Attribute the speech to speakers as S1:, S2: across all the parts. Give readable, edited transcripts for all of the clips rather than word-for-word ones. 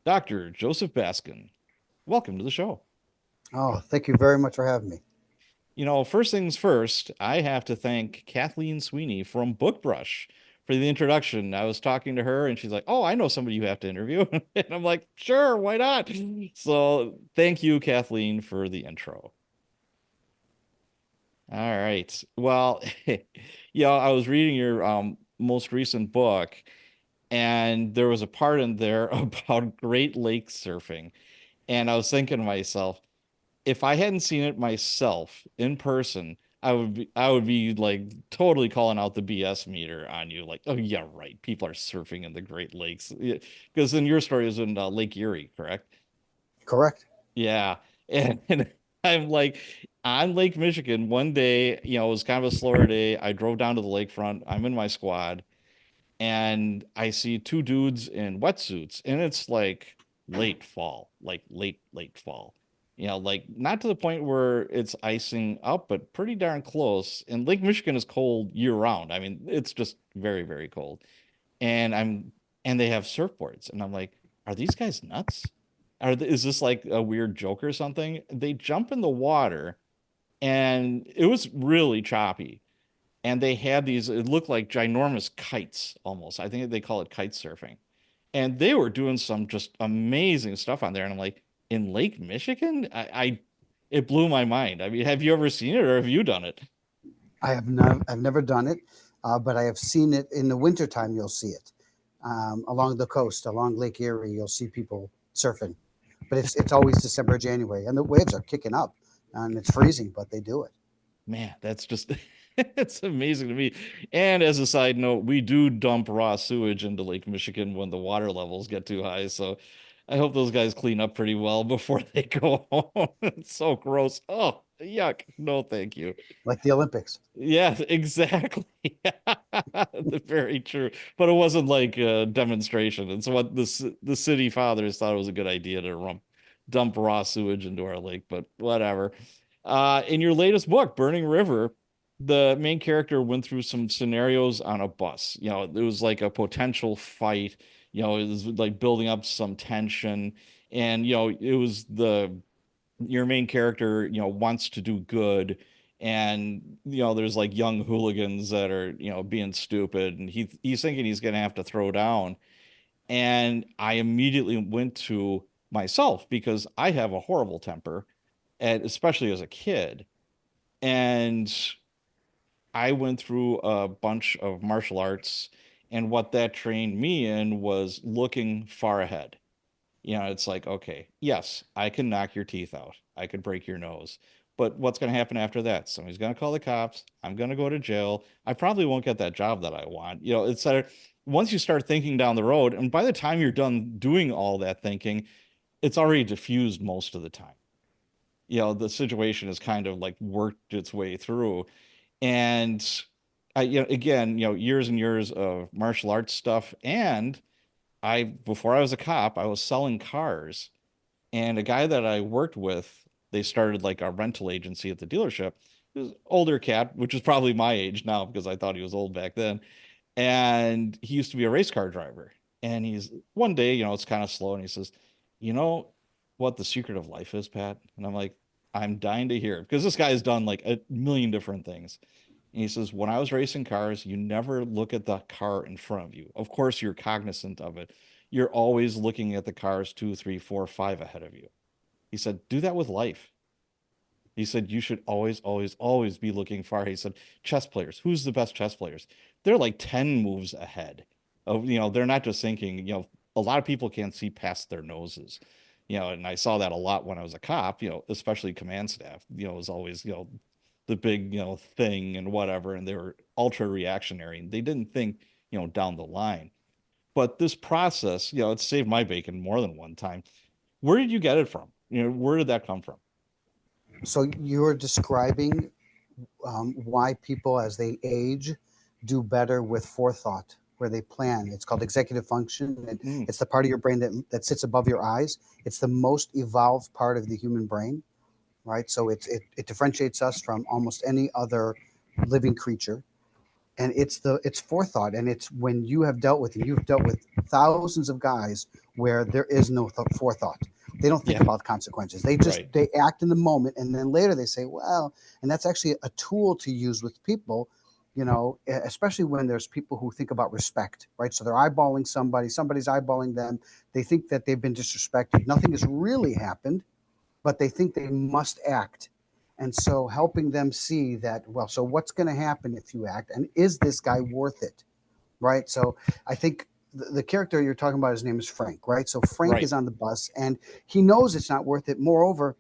S1: Dr. Joseph Baskin. Welcome to the show.
S2: Oh, thank you very much for having me.
S1: First things first, I have to thank Kathleen Sweeney from Bookbrush for the introduction. I was talking to her and she's like, "Oh, I know somebody you have to interview." And I'm like, "Sure, why not?" So, thank you, Kathleen, for the intro. All right. Well, I was reading your most recent book, and there was a part in there about Great Lakes surfing. And I was thinking to myself, if I hadn't seen it myself in person, I would be like totally calling out the BS meter on you. Like, oh yeah, right. People are surfing in the Great Lakes. Because then your story is in Lake Erie, correct?
S2: Correct.
S1: Yeah. And I'm like on Lake Michigan one day, it was kind of a slower day. I drove down to the lakefront. I'm in my squad and I see two dudes in wetsuits, and it's like late fall, like late fall. Like not to the point where it's icing up, but pretty darn close. And Lake Michigan is cold year round. I mean, it's just very, very cold. And they have surfboards, and I'm like, are these guys nuts? Is this like a weird joke or something? They jump in the water, and it was really choppy, and they had these, it looked like ginormous kites almost. I think they call it kite surfing. And they were doing some just amazing stuff on there. And I'm like, in Lake Michigan? It blew my mind. I mean, have you ever seen it or have you done it?
S2: I've never done it, but I have seen it in the wintertime. You'll see it along the coast, along Lake Erie. You'll see people surfing, but it's always December, January, and the waves are kicking up, and it's freezing, but they do it.
S1: Man, that's just it's amazing to me. And as a side note, we do dump raw sewage into Lake Michigan when the water levels get too high. So I hope those guys clean up pretty well before they go home. It's so gross. Oh, yuck. No, thank you.
S2: Like the Olympics.
S1: Yeah, exactly. Very true. But it wasn't like a demonstration. It's what the city fathers thought it was a good idea to dump raw sewage into our lake, but whatever. In your latest book, Burning River, the main character went through some scenarios on a bus. It was like a potential fight. It was like building up some tension, and it was the your main character, wants to do good, and there's like young hooligans that are, being stupid, and he's thinking he's gonna have to throw down. And I immediately went to myself because I have a horrible temper, and especially as a kid. And I went through a bunch of martial arts, and what that trained me in was looking far ahead. It's like, okay, yes, I can knock your teeth out. I could break your nose. But what's going to happen after that? Somebody's going to call the cops. I'm going to go to jail. I probably won't get that job that I want. It's that once you start thinking down the road, and by the time you're done doing all that thinking, it's already diffused most of the time. The situation has kind of like worked its way through. And again, years and years of martial arts stuff. And before I was a cop, I was selling cars, and a guy that I worked with, they started like a rental agency at the dealership. He was an older cat, which is probably my age now because I thought he was old back then. And he used to be a race car driver. And he's one day, it's kind of slow, and he says, "You know what the secret of life is, Pat?" And I'm like, "I'm dying to hear it," because this guy has done like a million different things. And he says, when I was racing cars, you never look at the car in front of you. Of course, you're cognizant of it. You're always looking at the cars two, three, four, five ahead of you. He said, do that with life. He said, you should always, always, always be looking far. He said, chess players, who's the best chess players? They're like 10 moves ahead. They're not just thinking, a lot of people can't see past their noses. And I saw that a lot when I was a cop, especially command staff, it was always, the big, thing and whatever, and they were ultra reactionary and they didn't think, down the line. But this process, it saved my bacon more than one time. Where did you get it from? Where did that come from?
S2: So you're describing why people, as they age, do better with forethought, where they plan. It's called executive function, and
S1: Mm,
S2: it's the part of your brain that sits above your eyes. It's the most evolved part of the human brain, right? So it differentiates us from almost any other living creature. And it's forethought, and it's when you have dealt with, and you've dealt with thousands of guys where there is no forethought. They don't think
S1: Yeah.
S2: about consequences.
S1: Right.
S2: They act in the moment, and then later they say, well, and that's actually a tool to use with people, especially when there's people who think about respect, right? So they're eyeballing somebody, somebody's eyeballing them. They think that they've been disrespected. Nothing has really happened, but they think they must act. And so helping them see that, well, so what's going to happen if you act? And is this guy worth it? Right. So I think the character you're talking about, his name is Frank, right? So Frank
S1: Right.
S2: is on the bus and he knows it's not worth it. Moreover,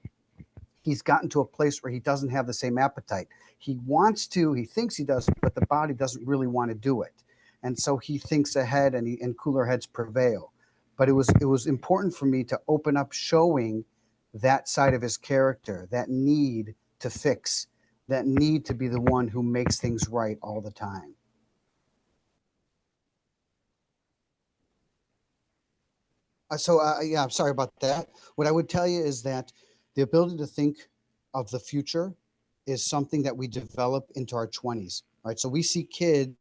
S2: he's gotten to a place where he doesn't have the same appetite. He wants to, he thinks he does, but the body doesn't really want to do it. And so he thinks ahead, and cooler heads prevail. But it was important for me to open up showing that side of his character, that need to fix, that need to be the one who makes things right all the time. Yeah, I'm sorry about that. What I would tell you is that the ability to think of the future is something that we develop into our 20s, right? So we see kids,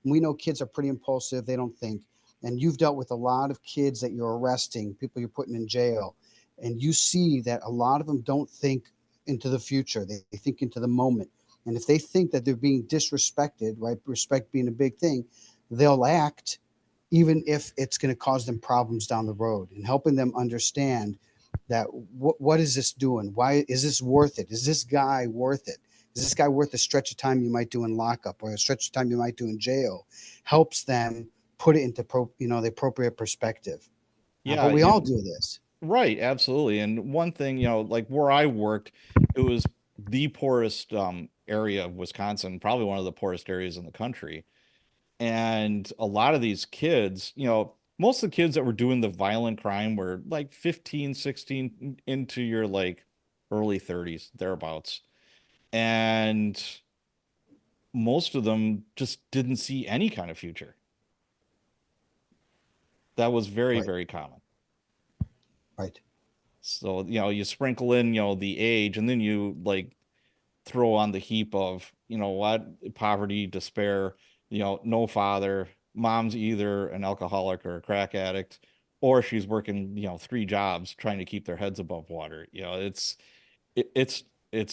S2: and we know kids are pretty impulsive, they don't think. And you've dealt with a lot of kids that you're arresting, people you're putting in jail, and you see that a lot of them don't think into the future, they think into the moment. And if they think that they're being disrespected, right? Respect being a big thing, they'll act even if it's going to cause them problems down the road, and helping them understand that what is this doing? Why is this worth it? Is this guy worth it? Is this guy worth a stretch of time you might do in lockup or a stretch of time you might do in jail? Helps them put it into the appropriate perspective. But
S1: Yeah.
S2: we all do this.
S1: Right, absolutely. And one thing, like where I worked, it was the poorest area of Wisconsin, probably one of the poorest areas in the country. And a lot of these kids, most of the kids that were doing the violent crime were like 15, 16 into your like early 30s, thereabouts. And most of them just didn't see any kind of future. That was very,
S2: Right,
S1: very common.
S2: right.
S1: So, you sprinkle in, the age, and then you like throw on the heap of, what, poverty, despair, no father, mom's either an alcoholic or a crack addict, or she's working, three jobs trying to keep their heads above water. It's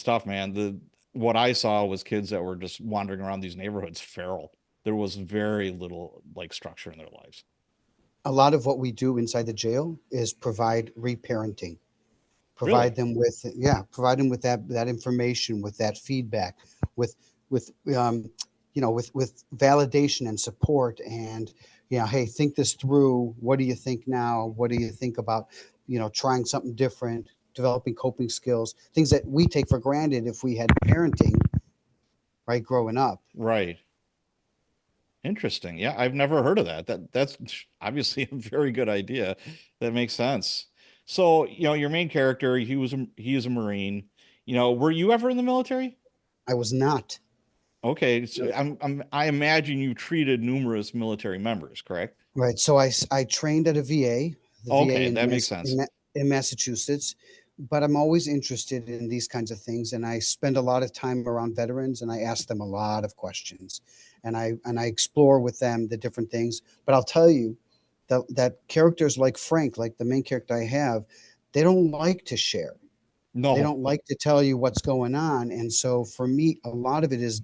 S1: tough, man. The What I saw was kids that were just wandering around these neighborhoods feral. There was very little like structure in their lives.
S2: A lot of what we do inside the jail is provide reparenting,
S1: Really?
S2: provide them with that information, with that feedback, with with with validation and support, and hey, think this through. What do you think now? What do you think about trying something different, developing coping skills, things that we take for granted if we had parenting, right, growing up.
S1: Right. Interesting. Yeah, I've never heard of that. That's obviously a very good idea. That makes sense. So, your main character, he is a Marine. Were you ever in the military?
S2: I was not.
S1: Okay, so I imagine you treated numerous military members, correct?
S2: Right. So I trained at a VA, the VA
S1: Okay, that makes
S2: In,
S1: sense.
S2: in Massachusetts, but I'm always interested in these kinds of things, and I spend a lot of time around veterans, and I ask them a lot of questions, and I explore with them the different things. But I'll tell you that characters like Frank, like the main character I have, they don't like to share. They
S1: No.
S2: don't like to tell you what's going on, and so for me, a lot of it is,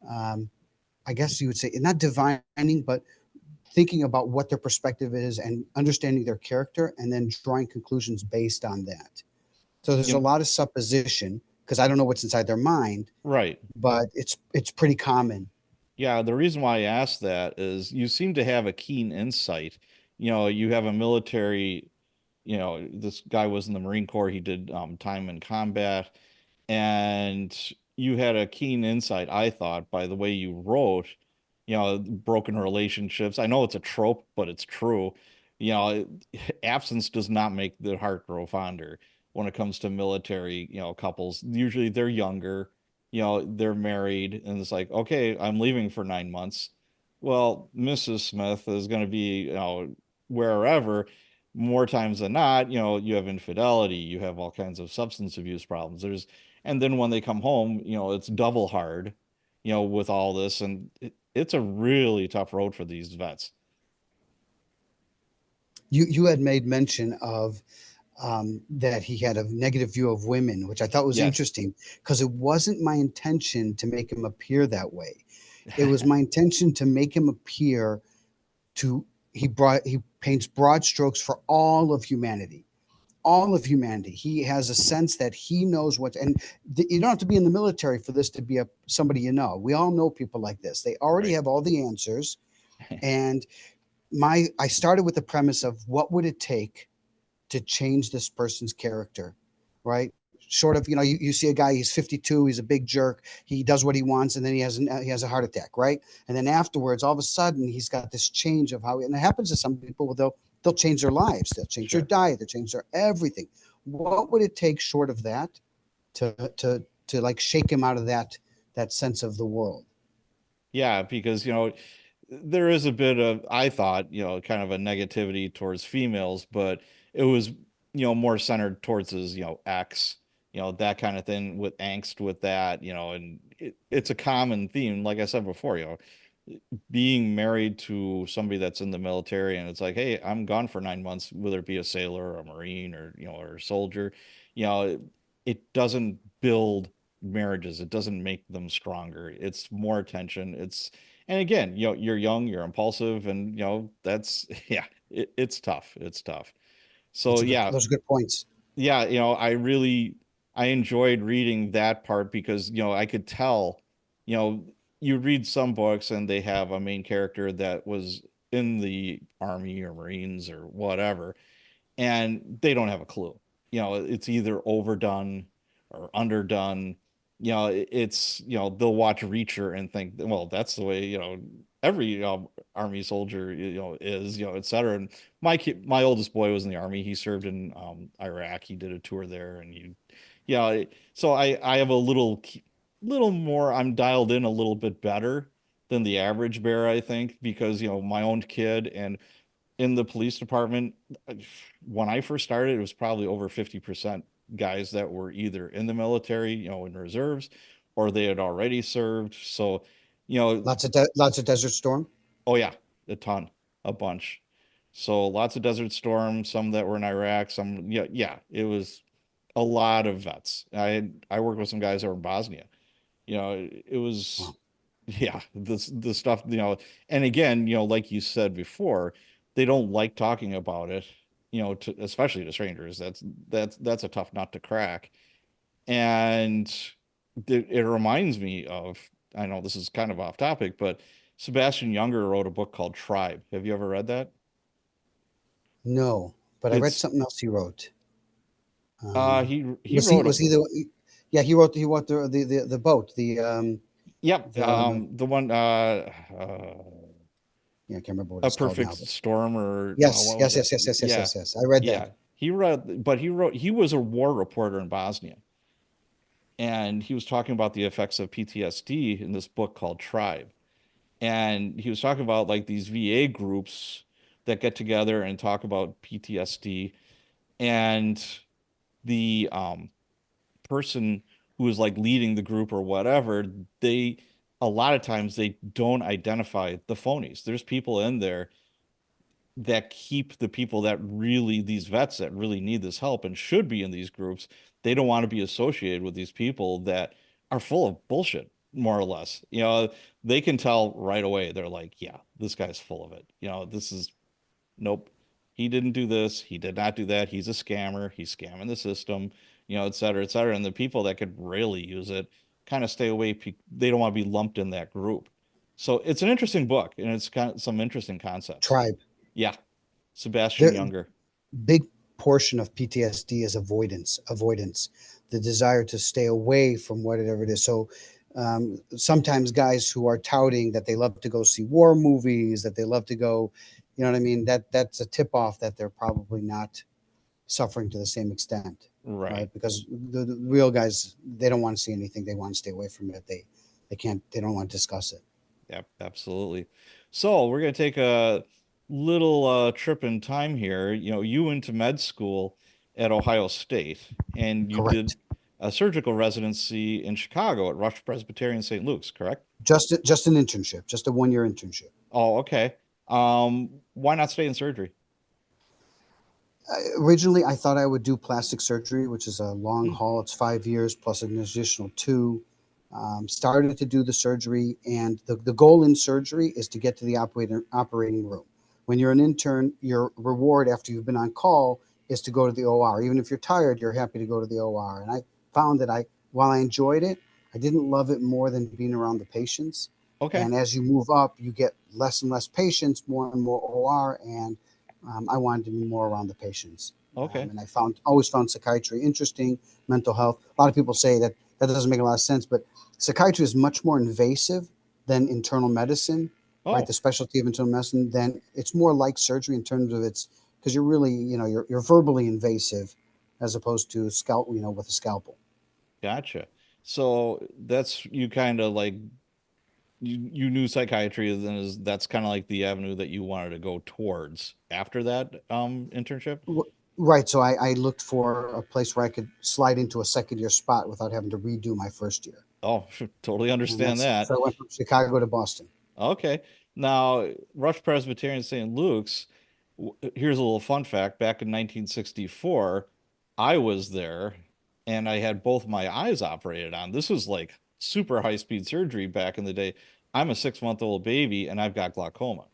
S2: um, I guess you would say, not divining, but thinking about what their perspective is and understanding their character and then drawing conclusions based on that. So there's a
S1: You,
S2: lot of supposition because I don't know what's inside their mind,
S1: right.
S2: but it's pretty common.
S1: Yeah, the reason why I asked that is you seem to have a keen insight. You have a military, this guy was in the Marine Corps, he did time in combat, and you had a keen insight, I thought, by the way you wrote, broken relationships. I know it's a trope, but it's true. Absence does not make the heart grow fonder when it comes to military, couples. Usually they're younger, they're married, and it's like, okay, I'm leaving for 9 months. Well, Mrs. Smith is going to be, wherever. More times than not, you have infidelity, you have all kinds of substance abuse problems. And then when they come home, it's double hard, with all this. And it's a really tough road for these vets.
S2: You had made mention of that he had a negative view of women, which I thought was
S1: Yes.
S2: interesting because it wasn't my intention to make him appear that way. It was my intention to make him appear to he paints broad strokes for all of humanity. All of humanity. He has a sense that he knows what, and you don't have to be in the military for this to be a somebody you know. We all know people like this. They already
S1: Right.
S2: have all the answers. And my I started with the premise of what would it take to change this person's character, right? Short of, you see a guy, he's 52, he's a big jerk, he does what he wants, and then he has a heart attack, right? And then afterwards, all of a sudden, he's got this change of how, and it happens to some people. They'll change their lives, they'll change their
S1: Sure.
S2: diet, they'll change their everything. What would it take short of that to like shake him out of that sense of the world?
S1: Yeah, because there is a bit of, I thought, kind of a negativity towards females, but it was, more centered towards his, ex, that kind of thing with angst with that, and it's a common theme, like I said before, being married to somebody that's in the military and it's like, hey, I'm gone for 9 months, whether it be a sailor or a Marine or, or a soldier, it doesn't build marriages. It doesn't make them stronger. It's more attention. And again, you're young, you're impulsive, and that's yeah, it's tough. It's tough. So yeah,
S2: Those are good points.
S1: yeah, I enjoyed reading that part because I could tell, you know you read some books and they have a main character that was in the army or Marines or whatever, and they don't have a clue. It's either overdone or underdone. It's, they'll watch Reacher and think, well, that's the way, every, army soldier, is, et cetera. And my oldest boy was in the army. He served in Iraq. He did a tour there, and so I have a little more. I'm dialed in a little bit better than the average bear, I think, because my own kid and in the police department, when I first started, it was probably over 50% guys that were either in the military, in reserves, or they had already served. So, you know,
S2: Lots of Desert Storm.
S1: oh yeah, a ton, a bunch. So lots of Desert Storm, some that were in Iraq, some, yeah, yeah, it was a lot of vets. I worked with some guys that were in Bosnia. It was,
S2: Wow.
S1: yeah, the stuff, and again, like you said before, they don't like talking about it, especially to strangers. That's a tough nut to crack. And it reminds me of, I know this is kind of off topic, but Sebastian Junger wrote a book called Tribe. Have you ever read that?
S2: No, but I read
S1: It's
S2: something else he wrote. Um,
S1: he wrote a,
S2: was he the? Yeah, he wrote the boat.
S1: yep,
S2: The
S1: the one
S2: Yeah, I can't remember what
S1: A
S2: it's called
S1: Perfect
S2: now. But
S1: Storm, or
S2: yes,
S1: what was
S2: yes,
S1: it?
S2: yes, yes, yes, yes,
S1: Yeah,
S2: yes, yes. I read that.
S1: yeah. He was a war reporter in Bosnia, and he was talking about the effects of PTSD in this book called Tribe. And he was talking about like these VA groups that get together and talk about PTSD, and the person who is like leading the group or whatever, they a lot of times they don't identify the phonies. There's people in there that keep the people that really, these vets that really need this help and should be in these groups. They don't want to be associated with these people that are full of bullshit, more or less. They can tell right away. They're like, yeah, this guy's full of it. This is, nope, he didn't do this, he did not do that, he's a scammer, he's scamming the system, et cetera, et cetera. And the people that could really use it kind of stay away. They don't want to be lumped in that group. So it's an interesting book, and it's got some interesting concepts.
S2: Tribe.
S1: Yeah, Sebastian
S2: The
S1: Younger.
S2: big portion of PTSD is avoidance, the desire to stay away from whatever it is. So sometimes guys who are touting that they love to go see war movies, that they love to go, you know what I mean? That's a tip off that they're probably not suffering to the same extent,
S1: Right.
S2: right? Because the real guys, they don't want to see anything. They want to stay away from it. They can't. They don't want to discuss it.
S1: Yep, absolutely. So we're gonna take a little trip in time here. You went to med school at Ohio State, and you did
S2: Correct.
S1: a surgical residency in Chicago at Rush Presbyterian St. Luke's, correct?
S2: Just an internship, just a 1 year internship.
S1: Oh, okay. Why not stay in surgery?
S2: Originally, I thought I would do plastic surgery, which is a long
S1: Hmm.
S2: haul. It's 5 years plus an additional two. Started to do the surgery, and the goal in surgery is to get to the operating room. When you're an intern, your reward after you've been on call is to go to the OR. Even if you're tired, you're happy to go to the OR. And I found that while I enjoyed it, I didn't love it more than being around the patients.
S1: Okay.
S2: And as you move up, you get less and less patients, more and more OR, and I wanted to be more around the patients.
S1: Okay.
S2: And I always found psychiatry interesting, mental health. A lot of people say that doesn't make a lot of sense, but psychiatry is much more invasive than internal medicine, right? The
S1: Oh,
S2: specialty of internal medicine. Then it's more like surgery in terms of its, because you're really, you're verbally invasive as opposed to with a scalpel.
S1: gotcha. So that's you kind of like you knew psychiatry, and then that's kind of like the avenue that you wanted to go towards after that internship.
S2: Right. So I looked for a place where I could slide into a second year spot without having to redo my first year.
S1: Oh, totally
S2: And
S1: understand
S2: that's
S1: that.
S2: so I went from Chicago to Boston.
S1: Okay. Now, Rush Presbyterian St. Luke's, here's a little fun fact. Back in 1964, I was there and I had both my eyes operated on. This was like super high-speed surgery back in the day. I'm a 6-month-old baby and I've got glaucoma.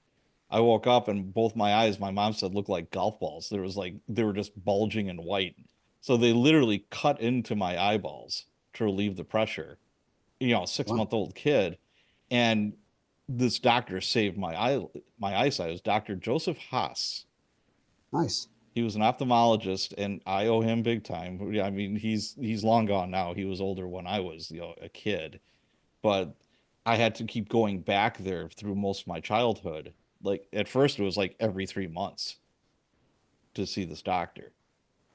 S1: I woke up and both my eyes, my mom said, looked like golf balls. There was like they were just bulging and white. So they literally cut into my eyeballs to relieve the pressure. Six
S2: Wow.
S1: month old kid. And this doctor saved my eyesight. It was Dr. Joseph Haas.
S2: Nice.
S1: He was an ophthalmologist, and I owe him big time. I mean, he's long gone now. He was older when I was, a kid, but I had to keep going back there through most of my childhood. Like at first, it was like every 3 months to see this doctor,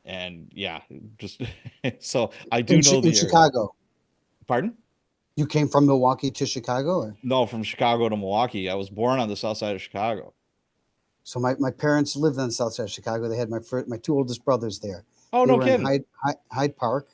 S1: and yeah, just so I do know
S2: In
S1: the area.
S2: Chicago.
S1: Pardon?
S2: You came from Milwaukee to Chicago? Or?
S1: No, from Chicago to Milwaukee. I was born on the south side of Chicago.
S2: So my parents lived on the south side of Chicago. They had my two oldest brothers there.
S1: Oh,
S2: They
S1: no
S2: were in
S1: kidding.
S2: Hyde Park.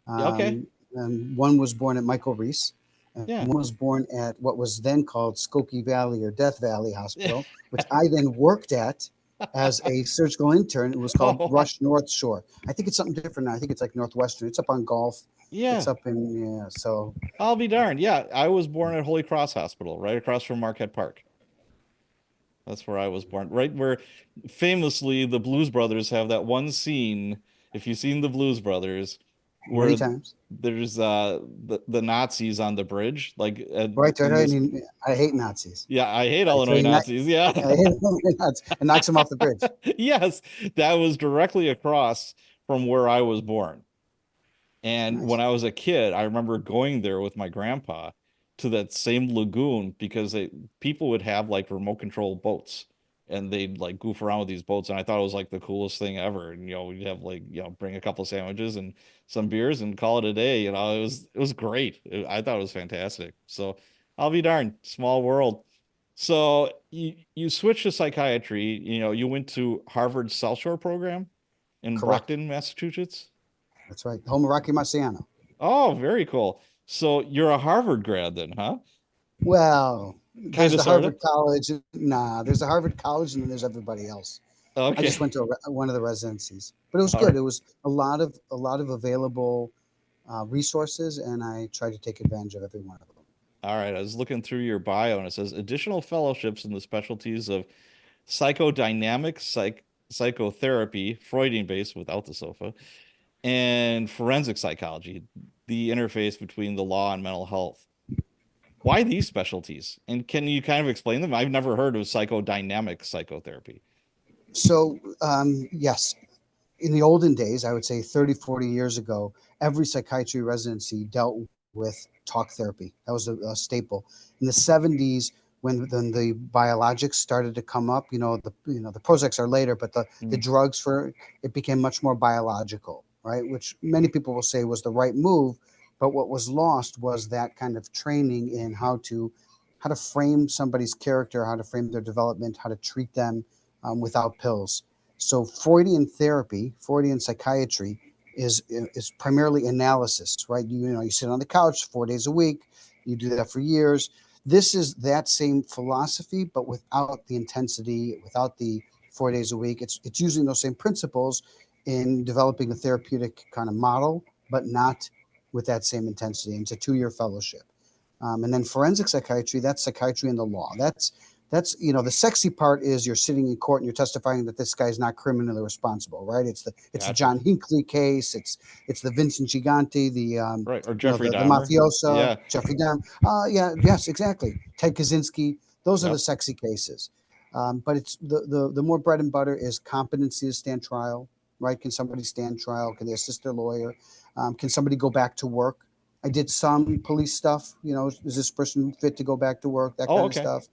S1: Yeah, okay.
S2: And one was born at Michael Reese, and
S1: Yeah.
S2: one was born at what was then called Skokie Valley or Death Valley Hospital, which I then worked at as a surgical intern. It was called
S1: Oh,
S2: Rush North Shore. I think it's something different now. I think it's like Northwestern. It's up on Golf. It's
S1: yeah.
S2: up in, yeah. So
S1: I'll be darned. Yeah, I was born at Holy Cross Hospital, right across from Marquette Park. That's where I was born. Right where famously the Blues Brothers have that one scene, if you've seen the Blues Brothers,
S2: many
S1: where
S2: times.
S1: there's the Nazis on the bridge. Like
S2: Right, right,
S1: in
S2: right.
S1: this
S2: I hate Nazis.
S1: yeah, I hate
S2: Right. So
S1: Illinois Nazis. Yeah.
S2: I hate Nazis. It knocks them off the bridge.
S1: Yes, that was directly across from where I was born. And when
S2: Nice.
S1: I was a kid, I remember going there with my grandpa to that same lagoon because people would have like remote control boats and they'd like goof around with these boats. And I thought it was like the coolest thing ever. And, we'd have like, bring a couple sandwiches and some beers and call it a day. It was great. I thought it was fantastic. So I'll be darned, small world. So you switched to psychiatry, you went to Harvard South Shore program in
S2: Correct.
S1: Brockton, Massachusetts.
S2: That's right. Home of Rocky Marciano.
S1: Oh, very cool. So you're a Harvard grad then, huh?
S2: Well,
S1: Kind
S2: there's
S1: of,
S2: the
S1: sort of.
S2: Harvard College. Nah, there's the Harvard College, and then there's everybody else. I just
S1: Okay.
S2: went to one of the residencies, but it was
S1: All
S2: good.
S1: right.
S2: It was a lot of available resources, and I tried to take advantage of every one of them.
S1: All right. I was looking through your bio and it says additional fellowships in the specialties of psychodynamic psychotherapy, Freudian-based without the sofa, and forensic psychology, the interface between the law and mental health. Why these specialties? And can you kind of explain them? I've never heard of psychodynamic psychotherapy.
S2: So, yes, in the olden days, I would say 30, 40 years ago, every psychiatry residency dealt with talk therapy. That was a staple. In the 70s, when the biologics started to come up, the Prozacs are later, but the
S1: Mm.
S2: drugs for it became much more biological, right? Which many people will say was the right move, but what was lost was that kind of training in how to frame somebody's character, how to frame their development, how to treat them without pills. So Freudian therapy, Freudian psychiatry is primarily analysis, right? You sit on the couch 4 days a week. You do that for years. This is that same philosophy, but without the intensity, without the 4 days a week. It's using those same principles in developing a therapeutic kind of model, but not with that same intensity. And it's a 2-year fellowship. And then forensic psychiatry, that's psychiatry in the law. That's the sexy part is you're sitting in court and you're testifying that this guy's not criminally responsible, right? It's the
S1: Gotcha.
S2: John Hinckley case. It's the Vincent Gigante, the
S1: Right. Or Jeffrey
S2: the
S1: Dahmer.
S2: mafiosa,
S1: Yeah.
S2: Jeffrey Dahmer. Yeah, yes, exactly. Ted Kaczynski. Those are the
S1: Yep.
S2: sexy cases. But it's the more bread and butter is competency to stand trial, right? Can somebody stand trial? Can they assist their lawyer? Can somebody go back to work? I did some police stuff. Is this person fit to go back to work? That
S1: Oh,
S2: kind of
S1: okay.
S2: stuff.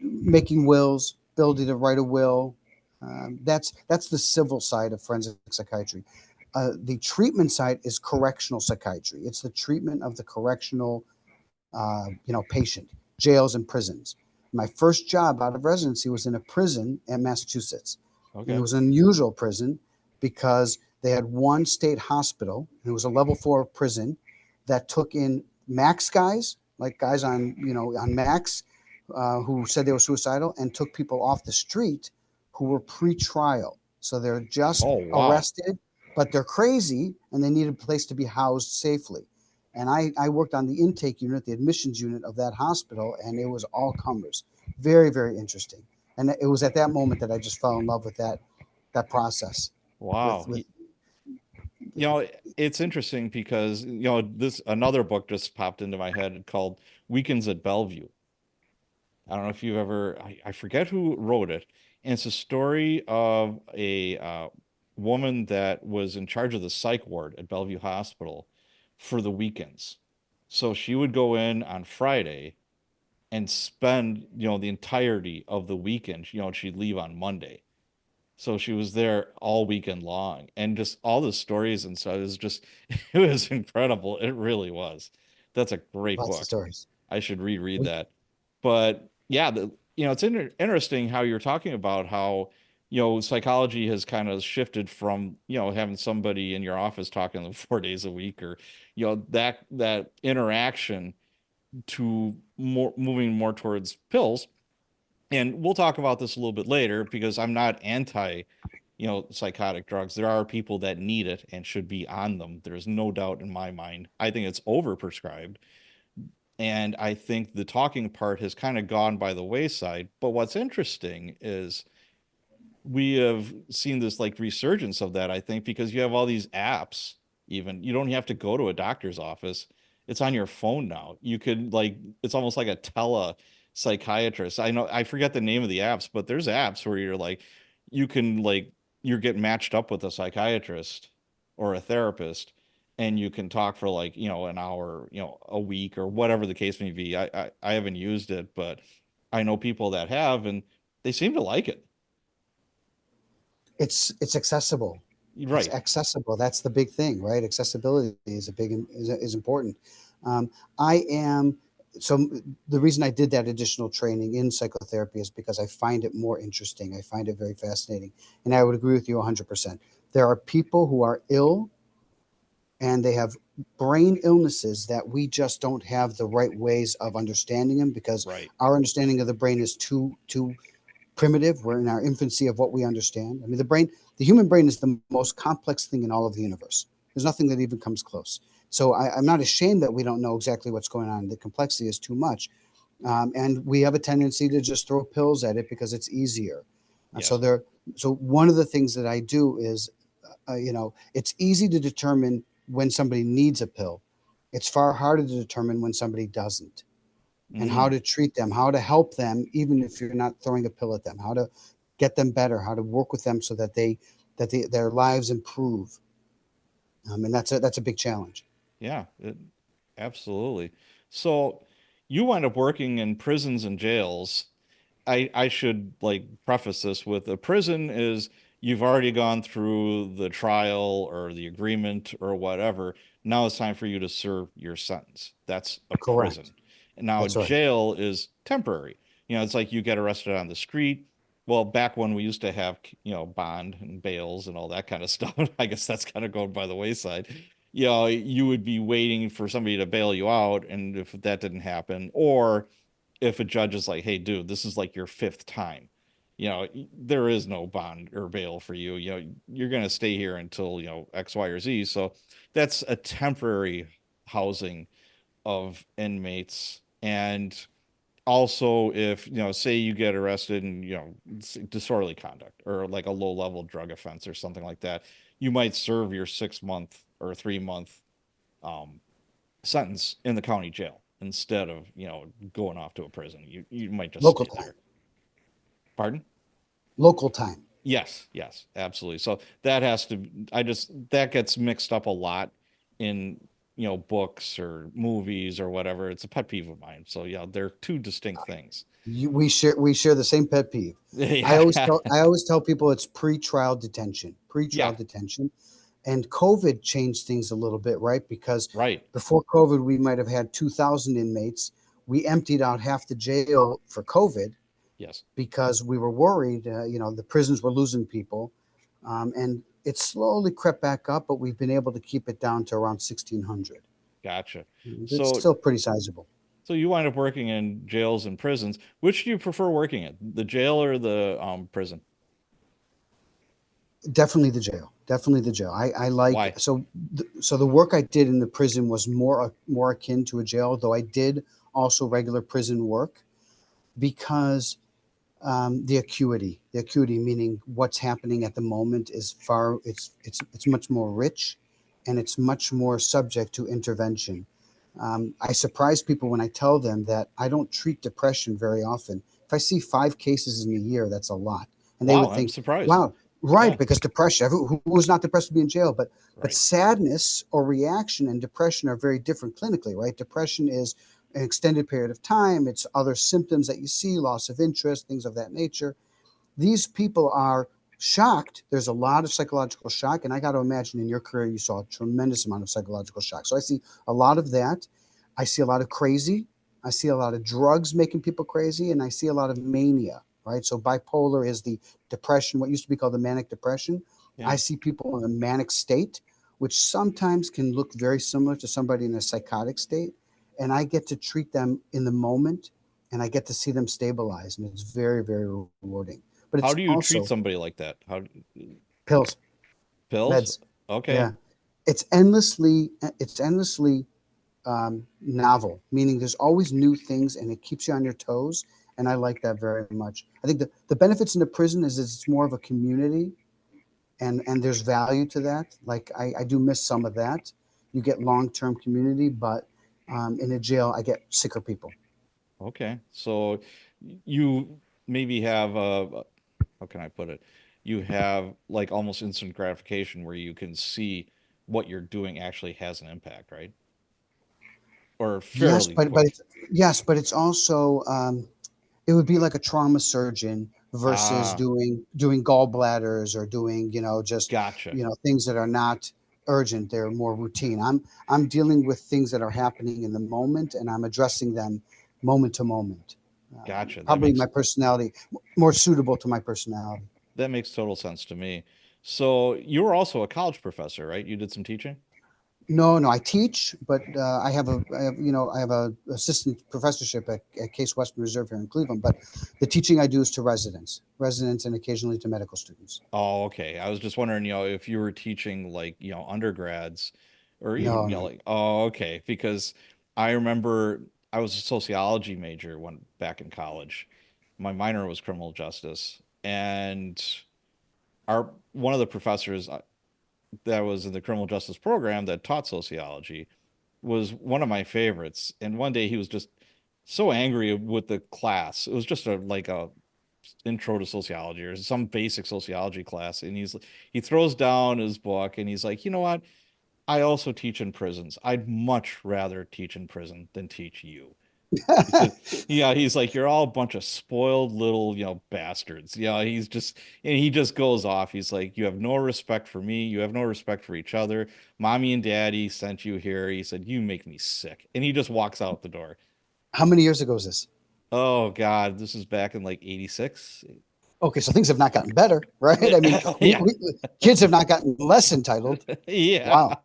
S2: Making wills, ability to write a will. That's the civil side of forensic psychiatry. The treatment side is correctional psychiatry. It's the treatment of the correctional, patient, jails and prisons. My first job out of residency was in a prison in Massachusetts, and it
S1: Okay.
S2: was an unusual prison because they had one state hospital, and it was a level 4 prison that took in max guys, like guys on max, who said they were suicidal, and took people off the street who were pre-trial. So they're just
S1: Oh, wow.
S2: arrested, but they're crazy and they need a place to be housed safely. And I worked on the intake unit, the admissions unit of that hospital, and it was all comers. Very, very interesting. And it was at that moment that I just fell in love with that process. With
S1: Wow.
S2: with
S1: You know, it's interesting because, this another book just popped into my head called Weekends at Bellevue. I don't know if you've ever, I forget who wrote it. And it's a story of a woman that was in charge of the psych ward at Bellevue Hospital for the weekends. So she would go in on Friday and spend, the entirety of the weekend. She'd leave on Monday. So she was there all weekend long, and just all the stories and stuff is just, it was incredible. It really was. That's a great
S2: lots of
S1: book.
S2: stories.
S1: I should reread
S2: We,
S1: that. But yeah, it's interesting how you're talking about how, psychology has kind of shifted from, having somebody in your office talking to them 4 days a week, or, that interaction, to more moving more towards pills. And we'll talk about this a little bit later because I'm not anti, psychotic drugs. There are people that need it and should be on them. There's no doubt in my mind. I think it's overprescribed. And I think the talking part has kind of gone by the wayside. But what's interesting is we have seen this like resurgence of that, I think, because you have all these apps, even. You don't have to go to a doctor's office. It's on your phone now. You could like it's almost like a tele psychiatrist. I know I forget the name of the apps, but there's apps where you're like you can like you're getting matched up with a psychiatrist or a therapist, and you can talk for like, an hour, a week, or whatever the case may be. I haven't used it, but I know people that have, and they seem to like it.
S2: it's accessible. It's
S1: Right.
S2: accessible. That's the big thing, right? Accessibility is a big is important. I am so the reason I did that additional training in psychotherapy is because I find it more interesting. I find it very fascinating, and I would agree with you 100%. There are people who are ill and they have brain illnesses that we just don't have the right ways of understanding them because
S1: Right.
S2: our understanding of the brain is too primitive. We're in our infancy of what we understand. I mean, the human brain is the most complex thing in all of the universe. There's nothing that even comes close. So I'm not ashamed that we don't know exactly what's going on. The complexity is too much. And we have a tendency to just throw pills at it because it's easier. Uh, so
S1: Yes.
S2: there, so one of the things that I do is, it's easy to determine when somebody needs a pill. It's far harder to determine when somebody doesn't, and how
S1: Mm,
S2: to treat them, how to help them, even if you're not throwing a pill at them, how to get them better, how to work with them so that their lives improve. And that's a big challenge.
S1: yeah, absolutely. So you wind up working in prisons and jails. I should like preface this with a prison is you've already gone through the trial or the agreement or whatever. Now it's time for you to serve your sentence. That's a
S2: Correct.
S1: prison. And now
S2: That's right.
S1: jail is temporary. It's like you get arrested on the street. well, back when we used to have, bond and bails and all that kind of stuff, I guess that's kind of going by the wayside. You would be waiting for somebody to bail you out, and if that didn't happen, or if a judge is like, "Hey, dude, this is like your fifth time," there is no bond or bail for you. You're going to stay here until, X, Y, or Z. So that's a temporary housing of inmates. And also, if say you get arrested and disorderly conduct or like a low level drug offense or something like that, you might serve your 6 month or 3 month um sentence in the county jail instead of going off to a prison. You might just
S2: Local
S1: stay
S2: time.
S1: there. Pardon?
S2: Local time.
S1: Yes, yes, absolutely. So that has to, that gets mixed up a lot in, books or movies or whatever. It's a pet peeve of mine. So yeah, they're two distinct things.
S2: We share the same pet peeve. I always
S1: Yeah.
S2: tell I always tell people it's pre-trial detention.
S1: Yeah,
S2: Pre-trial detention. And COVID changed things a little bit, right? Because
S1: right.
S2: before COVID, we might have had 2,000 inmates. We emptied out half the jail for COVID
S1: Yes.
S2: because we were worried. The prisons were losing people, and it slowly crept back up, but we've been able to keep it down to around 1,600.
S1: Gotcha.
S2: It's
S1: So
S2: still pretty sizable.
S1: so you wind up working in jails and prisons. Which do you prefer working in? The jail or the prison?
S2: Definitely the jail. Definitely the jail. I like
S1: Why?
S2: so the work I did in the prison was more akin to a jail, though I did also regular prison work because the acuity meaning what's happening at the moment is far it's much more rich, and it's much more subject to intervention. I surprise people when I tell them that I don't treat depression very often. If I see 5 cases in a year, that's a lot, and they
S1: Wow,
S2: would
S1: I'm
S2: think,
S1: surprised.
S2: "Wow, right,"
S1: Yeah,
S2: because depression. Who's not depressed to be in jail? But
S1: right.
S2: sadness or reaction and depression are very different clinically, right? Depression is an extended period of time. It's other symptoms that you see, loss of interest, things of that nature. These people are shocked. There's a lot of psychological shock. And I got to imagine in your career, you saw a tremendous amount of psychological shock. So I see a lot of that. I see a lot of crazy. I see a lot of drugs making people crazy. And I see a lot of mania, right? So bipolar is the depression, what used to be called the manic depression. I
S1: Yeah.
S2: see people in a manic state, which sometimes can look very similar to somebody in a psychotic state. And I get to treat them in the moment, and I get to see them stabilize. And it's very, very rewarding. But
S1: How
S2: it's
S1: do you treat
S2: also
S1: somebody like that?
S2: pills,
S1: Pills?
S2: meds.
S1: Okay.
S2: Yeah, it's endlessly novel. Meaning, there's always new things, and it keeps you on your toes. And I like that very much. I think the benefits in the prison is it's more of a community, and there's value to that. Like I do miss some of that. You get long term community, but in a jail, I get sicker people.
S1: Okay. So you maybe have how can I put it? You have like almost instant gratification where you can see what you're doing actually has an impact, right? Or
S2: Yes,
S1: fairly
S2: but
S1: quick.
S2: it's also it would be like a trauma surgeon versus
S1: Ah,
S2: doing gallbladders or doing just
S1: gotcha.
S2: things that are not urgent. They're more routine. I'm dealing with things that are happening in the moment, and I'm addressing them moment to moment.
S1: Gotcha.
S2: Probably my personality, more suitable to my personality.
S1: That makes total sense to me. So you were also a college professor, right? You did some teaching?
S2: No, no, I teach, but I have a assistant professorship at Case Western Reserve here in Cleveland. But the teaching I do is to residents, and occasionally to medical students.
S1: Oh, okay. I was just wondering, if you were teaching like, undergrads or even,
S2: No, no.
S1: like, oh, okay. Because I remember I was a sociology major when back in college. My minor was criminal justice. And our one of the professors that was in the criminal justice program that taught sociology was one of my favorites. And one day he was just so angry with the class. It was just a intro to sociology or some basic sociology class, and he throws down his book and he's like, you know what, I also teach in prisons. I'd much rather teach in prison than teach you. He said, yeah, he's like, you're all a bunch of spoiled little, bastards. And he just goes off. He's like, you have no respect for me. You have no respect for each other. Mommy and daddy sent you here. He said, you make me sick. And he just walks out the door.
S2: How many years ago is this?
S1: Oh God, this is back in like 86.
S2: Okay, so things have not gotten better, right? I mean,
S1: Yeah.
S2: kids have not gotten less entitled.
S1: Yeah.
S2: Wow.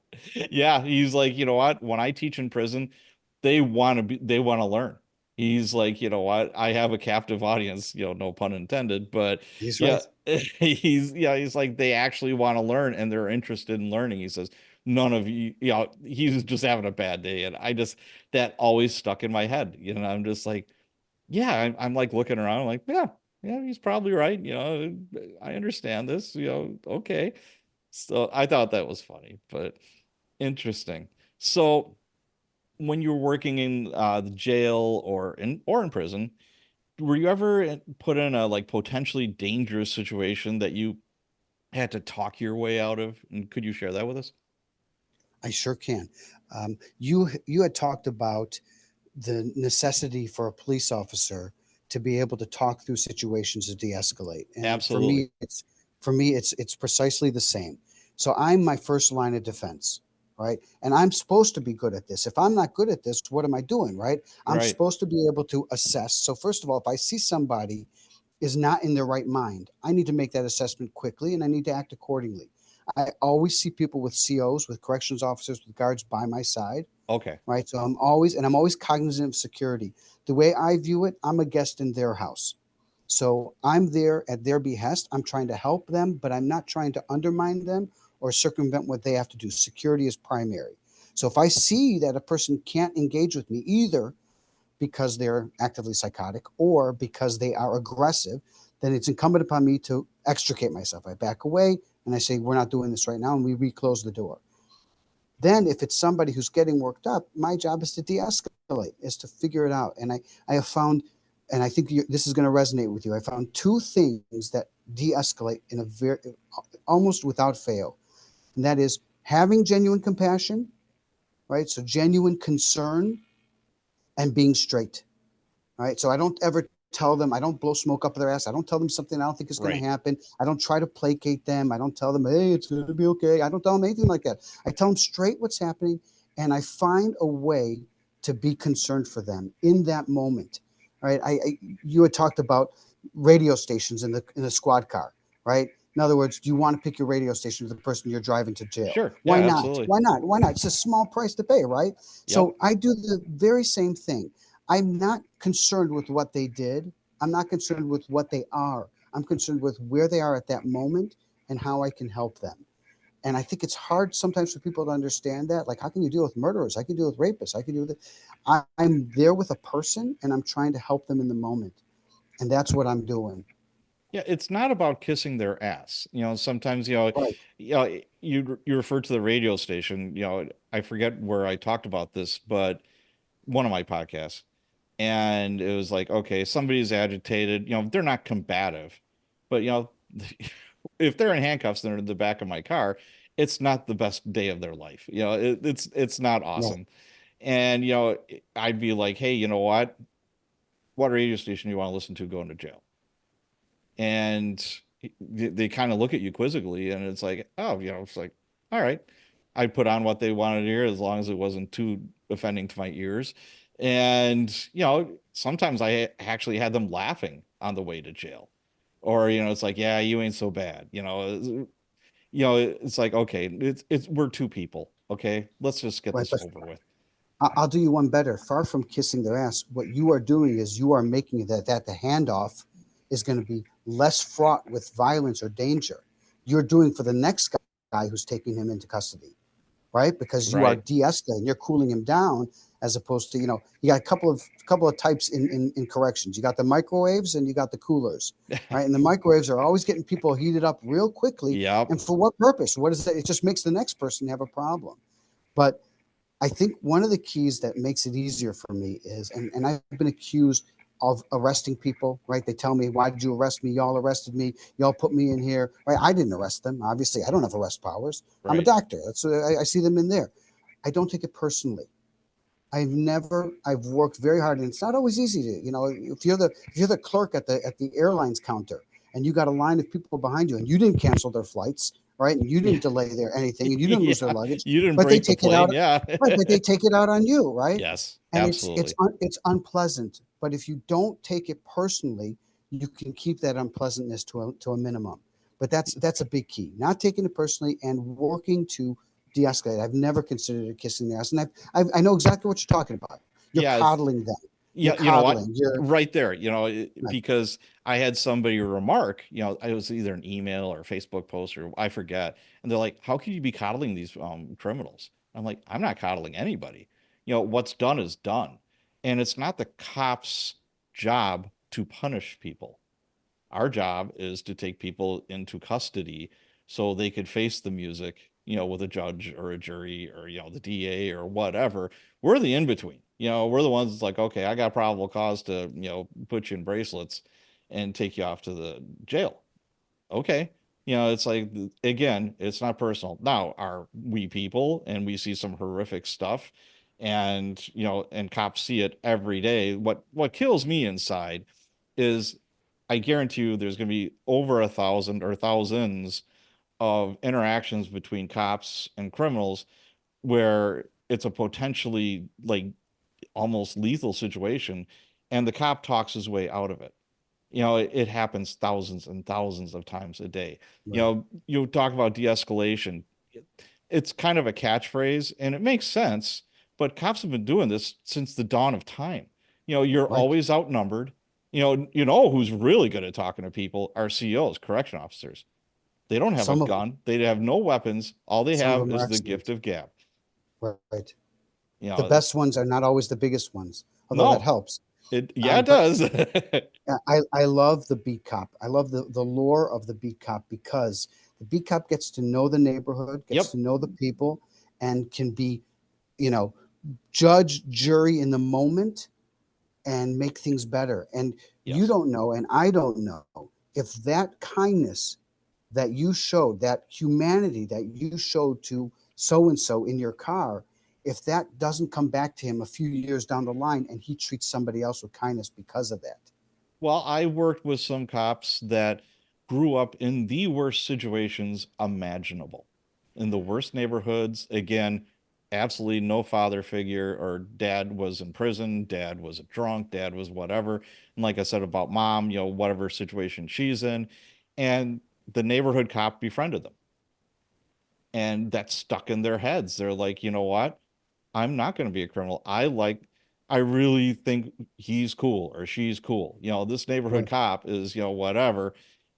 S1: Yeah. He's like, you know what? When I teach in prison, they want to learn. He's like, you know what? I have a captive audience, no pun intended, but
S2: He's
S1: yeah,
S2: right.
S1: he's like, they actually want to learn and they're interested in learning. He says, none of you, he's just having a bad day. And that always stuck in my head. I'm just like, yeah, I'm like looking around, I'm like, yeah, yeah, he's probably right. I understand this, okay. So I thought that was funny, but interesting. So when you were working in the jail or in prison, were you ever put in a like potentially dangerous situation that you had to talk your way out of? And could you share that with us?
S2: I sure can. You had talked about the necessity for a police officer to be able to talk through situations to de-escalate, and
S1: Absolutely.
S2: for me it's precisely the same. So I'm my first line of defense, right? And I'm supposed to be good at this. If I'm not good at this, what am I doing, right? I'm
S1: Right.
S2: supposed to be able to assess. So first of all, if I see somebody is not in their right mind, I need to make that assessment quickly and I need to act accordingly. I always see people with COs, with corrections officers, with guards by my side,
S1: Okay.
S2: right? So I'm always cognizant of security. The way I view it, I'm a guest in their house. So I'm there at their behest. I'm trying to help them, but I'm not trying to undermine them or circumvent what they have to do. Security is primary. So if I see that a person can't engage with me either because they're actively psychotic or because they are aggressive, then it's incumbent upon me to extricate myself. I back away and I say, we're not doing this right now, and we reclose the door. Then, if it's somebody who's getting worked up, my job is to de-escalate, is to figure it out. And I have found, and I think this is going to resonate with you. I found two things that de-escalate in a very almost without fail, and that is having genuine compassion, right? So genuine concern and being straight. Right. So I don't ever tell them, I don't blow smoke up their ass. I don't tell them something I don't think is going to
S1: Right.
S2: happen. I don't try to placate them. I don't tell them, hey, it's going to be okay. I don't tell them anything like that. I tell them straight what's happening. And I find a way to be concerned for them in that moment. Right. You had talked about radio stations in the squad car. Right. In other words, do you want to pick your radio station with the person you're driving to jail?
S1: Sure. Yeah,
S2: Why not?
S1: absolutely.
S2: Why not? Why not? It's a small price to pay, right?
S1: Yep.
S2: So I do the very same thing. I'm not concerned with what they did. I'm not concerned with what they are. I'm concerned with where they are at that moment and how I can help them. And I think it's hard sometimes for people to understand that. Like, how can you deal with murderers? I can deal with rapists. I can deal with it. I'm there with a person and I'm trying to help them in the moment. And that's what I'm doing.
S1: Yeah, it's not about kissing their ass. Sometimes,
S2: Right.
S1: you refer to the radio station, I forget where I talked about this, but one of my podcasts. And it was like, okay, somebody's agitated, they're not combative, but if they're in handcuffs and they're in the back of my car, it's not the best day of their life. It's not
S2: Right.
S1: awesome. And I'd be like, hey, you know what radio station do you want to listen to going to jail? And they kind of look at you quizzically, and it's like, oh, it's like, all right. I put on what they wanted to hear as long as it wasn't too offending to my ears. And sometimes I actually had them laughing on the way to jail, or it's like, yeah, you ain't so bad. It's like, okay, it's we're two people, okay, let's just get
S2: Right.
S1: this
S2: But
S1: over with.
S2: I'll do you one better. Far from kissing their ass, what you are doing is you are making that the handoff is going to be less fraught with violence or danger. You're doing for the next guy who's taking him into custody, right? Because you are
S1: Right.
S2: de-escalating, you're cooling him down, as opposed to, you got a couple of types in corrections. You got the microwaves and you got the coolers, right? And the microwaves are always getting people heated up real quickly.
S1: Yep.
S2: And for what purpose? What is that? It just makes the next person have a problem. But I think one of the keys that makes it easier for me is, and I've been accused of arresting people, right? They tell me, why did you arrest me? Y'all arrested me. Y'all put me in here, right? I didn't arrest them. Obviously, I don't have arrest powers. I'm a
S1: Right.
S2: doctor. I see them in there. I don't take it personally. I've worked very hard, and it's not always easy to, if you're the clerk at the airlines counter and you got a line of people behind you and you didn't cancel their flights, right? And you
S1: Yeah.
S2: didn't delay their anything and you didn't lose their
S1: Yeah.
S2: luggage,
S1: You didn't
S2: but they
S1: break the
S2: take it out,
S1: plane. Yeah.
S2: right? But they take it out on you, right?
S1: Yes,
S2: And it's
S1: absolutely.
S2: it's unpleasant. But if you don't take it personally, you can keep that unpleasantness to a minimum. But that's a big key. Not taking it personally and working to de-escalate. I've never considered it kissing the ass, and I know exactly what you're talking about. You're
S1: Yeah,
S2: coddling them. You're
S1: yeah, you know what?
S2: coddling. You're
S1: Right there,
S2: right.
S1: because I had somebody remark, it was either an email or a Facebook post or I forget, and they're like, "How can you be coddling these criminals?" I'm like, "I'm not coddling anybody. What's done is done, and it's not the cops' job to punish people. Our job is to take people into custody so they could face the music, with a judge or a jury or, the DA or whatever. We're the in between. We're the ones that's like, okay, I got probable cause to, put you in bracelets and take you off to the jail. Okay. It's like, again, it's not personal. Now, are we people and we see some horrific stuff and, and cops see it every day? What kills me inside is I guarantee you there's going to be over 1,000 or thousands of interactions between cops and criminals where it's a potentially like almost lethal situation and the cop talks his way out of it. It happens thousands and thousands of times a day.
S2: Right.
S1: You talk about de-escalation. It's kind of a catchphrase and it makes sense, but cops have been doing this since the dawn of time. You're
S2: Right.
S1: always outnumbered. You know who's really good at talking to people are COs, correction officers. They don't have a
S2: Some of them.
S1: gun. They have no weapons. All they
S2: Some of
S1: have
S2: them are
S1: is the gift
S2: excellent.
S1: of gab.
S2: Right.
S1: You
S2: The
S1: know,
S2: best ones are not always the biggest ones, although that
S1: no,
S2: helps.
S1: yeah, it
S2: But
S1: does.
S2: I love the beat cop. I love the lore of the beat cop because the beat cop gets to know the neighborhood, gets
S1: Yep.
S2: to know the people, and can be, you know, judge, jury in the moment and make things better. And you
S1: Yes.
S2: don't know, and I don't know if that kindness that you showed, that humanity that you showed to so and so in your car, if that doesn't come back to him a few years down the line and he treats somebody else with kindness because of that.
S1: Well, I worked with some cops that grew up in the worst situations imaginable, in the worst neighborhoods. Again, absolutely no father figure, or dad was in prison, dad was a drunk, dad was whatever. And like I said about mom, whatever situation she's in. And the neighborhood cop befriended them. And that's stuck in their heads. They're like, you know what? I'm not going to be a criminal. I really think he's cool or she's cool. This neighborhood
S2: Right.
S1: cop is, whatever.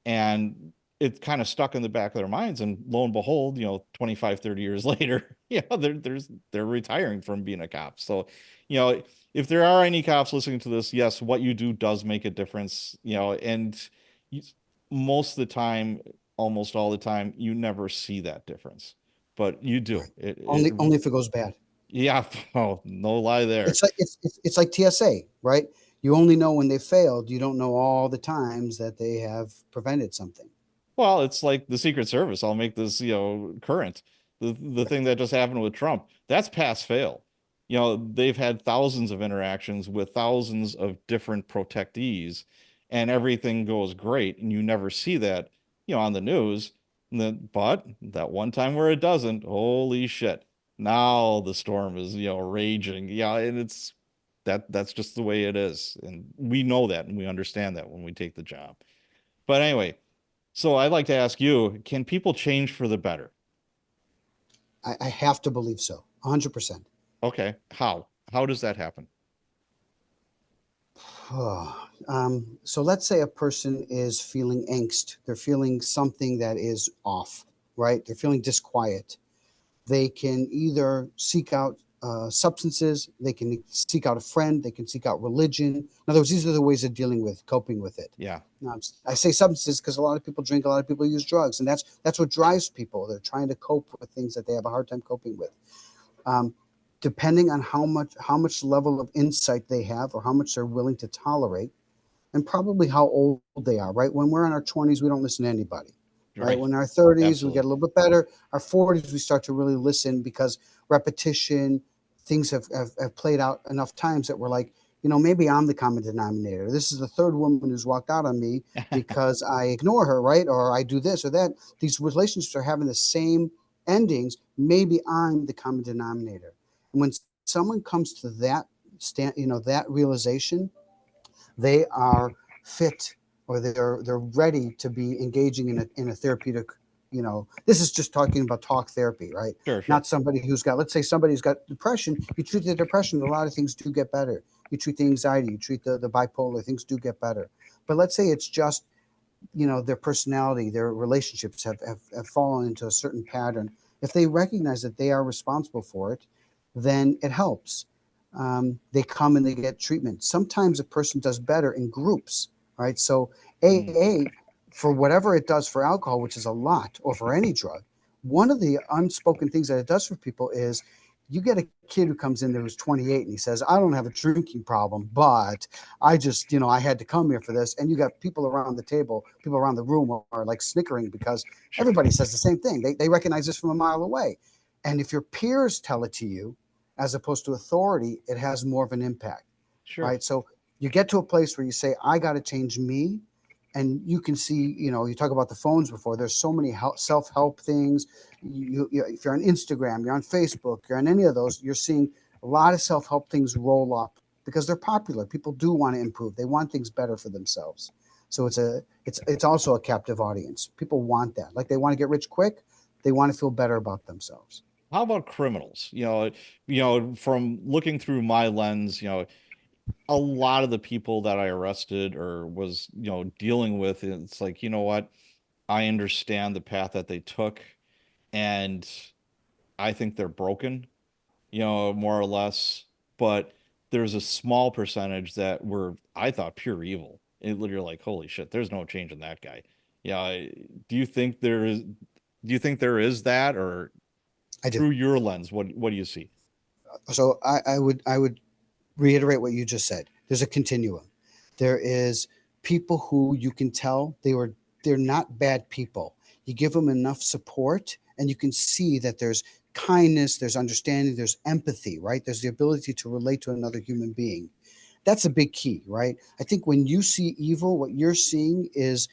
S1: And it's kind of stuck in the back of their minds. And lo and behold, 25, 30 years later, they're retiring from being a cop. So, you know, if there are any cops listening to this, yes, what you do does make a difference, and you, most of the time, almost all the time, you never see that difference, but you do.
S2: Right. Only
S1: It
S2: if it goes bad.
S1: yeah, oh, no lie there.
S2: It's like TSA, right? You only know when they failed. You don't know all the times that they have prevented something.
S1: Well, it's like the Secret Service. I'll make this, current. The
S2: Right.
S1: thing that just happened with Trump, that's pass fail. They've had thousands of interactions with thousands of different protectees, and everything goes great, and you never see that, on the news. But that one time where it doesn't, holy shit. Now the storm is, raging. Yeah, and that's just the way it is. And we know that and we understand that when we take the job. But anyway, so I'd like to ask you, can people change for the better?
S2: I have to believe so. 100%.
S1: Okay. How? How does that happen?
S2: So let's say a person is feeling angst. They're feeling something that is off, right? They're feeling disquiet. They can either seek out substances, they can seek out a friend, they can seek out religion. In other words, these are the ways of dealing with, coping with it.
S1: Yeah.
S2: Now, I say substances because a lot of people drink, a lot of people use drugs, and that's what drives people. They're trying to cope with things that they have a hard time coping with. Um, Depending on how much level of insight they have, or how much they're willing to tolerate, and probably how old they are. Right, when we're in our 20s, we don't listen to anybody. Right,
S1: Right.
S2: when in our 30s, we get
S1: Absolutely.
S2: a little bit better. Our 40s, we start to really listen because repetition, things have played out enough times that we're like, maybe I'm the common denominator. This is the third woman who's walked out on me because I ignore her, right? Or I do this or that. These relationships are having the same endings. Maybe I'm the common denominator. And when someone comes to that that realization, they are fit or they're ready to be engaging in a therapeutic, this is just talking about talk therapy, right?
S1: Sure, sure.
S2: Not somebody who's got, let's say somebody's got depression. You treat the depression, a lot of things do get better. You treat the anxiety, you treat the bipolar, things do get better. But let's say it's just, their personality, their relationships have fallen into a certain pattern. If they recognize that they are responsible for it, then it helps. They come and they get treatment. Sometimes a person does better in groups, right? So
S1: Mm,
S2: AA, for whatever it does for alcohol, which is a lot, or for any drug, one of the unspoken things that it does for people is you get a kid who comes in there who's 28 and he says, I don't have a drinking problem, but I just, I had to come here for this. And you got people around the table, people around the room are like snickering because
S1: sure.
S2: everybody says the same thing. They recognize this from a mile away. And if your peers tell it to you, as opposed to authority, it has more of an impact,
S1: Sure.
S2: right? So you get to a place where you say, I got to change me. And you can see, you talk about the phones before. There's so many self-help things. If you're on Instagram, you're on Facebook, you're on any of those, you're seeing a lot of self-help things roll up because they're popular. People do want to improve. They want things better for themselves. So it's also a captive audience. People want that. Like they want to get rich quick. They want to feel better about themselves.
S1: How about criminals? From looking through my lens, a lot of the people that I arrested or was, dealing with, it's like, you know what? I understand the path that they took, and I think they're broken, more or less. But there's a small percentage that were, I thought, pure evil. You're like, holy shit, there's no change in that guy. Do you think there is, that, or
S2: I do.
S1: through your lens, what do you see?
S2: So I would reiterate what you just said. There's a continuum. There is people who you can tell they're not bad people. You give them enough support and you can see that there's kindness, there's understanding, there's empathy, right? There's the ability to relate to another human being. That's a big key, right? I think when you see evil, what you're seeing is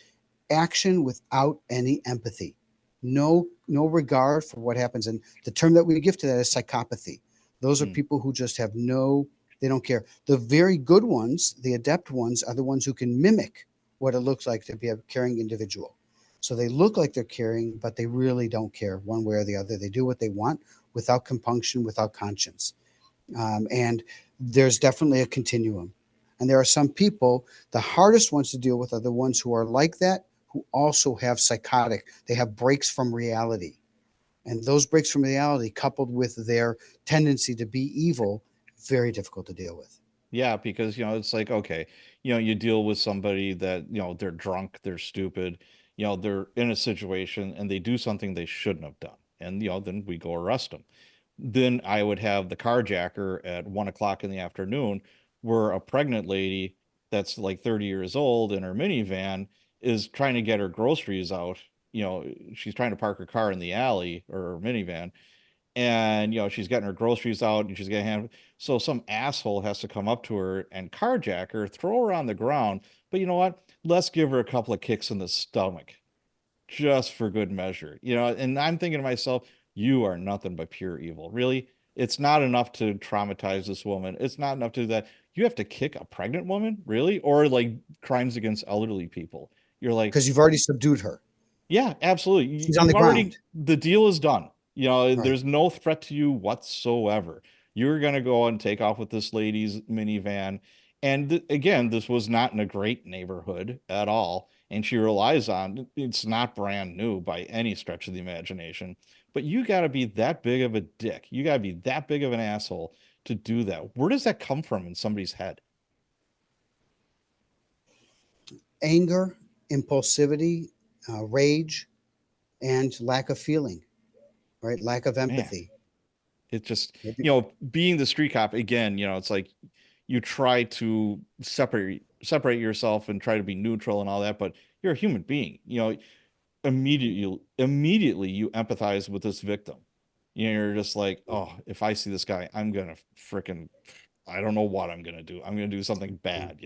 S2: action without any empathy. No regard for what happens. And the term that we give to that is psychopathy. Those are
S1: Mm,
S2: people who just have they don't care. The very good ones, the adept ones, are the ones who can mimic what it looks like to be a caring individual. So they look like they're caring, but they really don't care one way or the other. They do what they want without compunction, without conscience. And there's definitely a continuum. And there are some people, the hardest ones to deal with are the ones who are like that, who also have psychotic, they have breaks from reality. And those breaks from reality, coupled with their tendency to be evil, very difficult to deal with.
S1: yeah, because it's like, okay, you deal with somebody that, they're drunk, they're stupid, they're in a situation and they do something they shouldn't have done. And then we go arrest them. Then I would have the carjacker at 1 o'clock in the afternoon, where a pregnant lady that's like 30 years old in her minivan is trying to get her groceries out. She's trying to park her car in the alley, or her minivan, and she's getting her groceries out and she's getting so some asshole has to come up to her and carjack her, throw her on the ground. But you know what? Let's give her a couple of kicks in the stomach just for good measure. And I'm thinking to myself, you are nothing but pure evil. Really? It's not enough to traumatize this woman. It's not enough to do that. You have to kick a pregnant woman, really? Or like crimes against elderly people. You're like,
S2: Because you've already subdued her.
S1: yeah, absolutely.
S2: She's on the
S1: You've already,
S2: ground.
S1: the deal is done.
S2: Right.
S1: There's no threat to you whatsoever. You're going to go and take off with this lady's minivan. And again, this was not in a great neighborhood at all. And she relies on, it's not brand new by any stretch of the imagination. But you got to be that big of a dick. You got to be that big of an asshole to do that. Where does that come from in somebody's head?
S2: Anger, impulsivity, rage, and lack of feeling, right? Lack of
S1: Man,
S2: empathy.
S1: it just,
S2: Maybe
S1: being the street cop again, it's like you try to separate yourself and try to be neutral and all that, but you're a human being. Immediately you empathize with this victim. You're just like, oh, if I see this guy, I'm gonna freaking, I don't know what I'm gonna do. I'm gonna do something bad.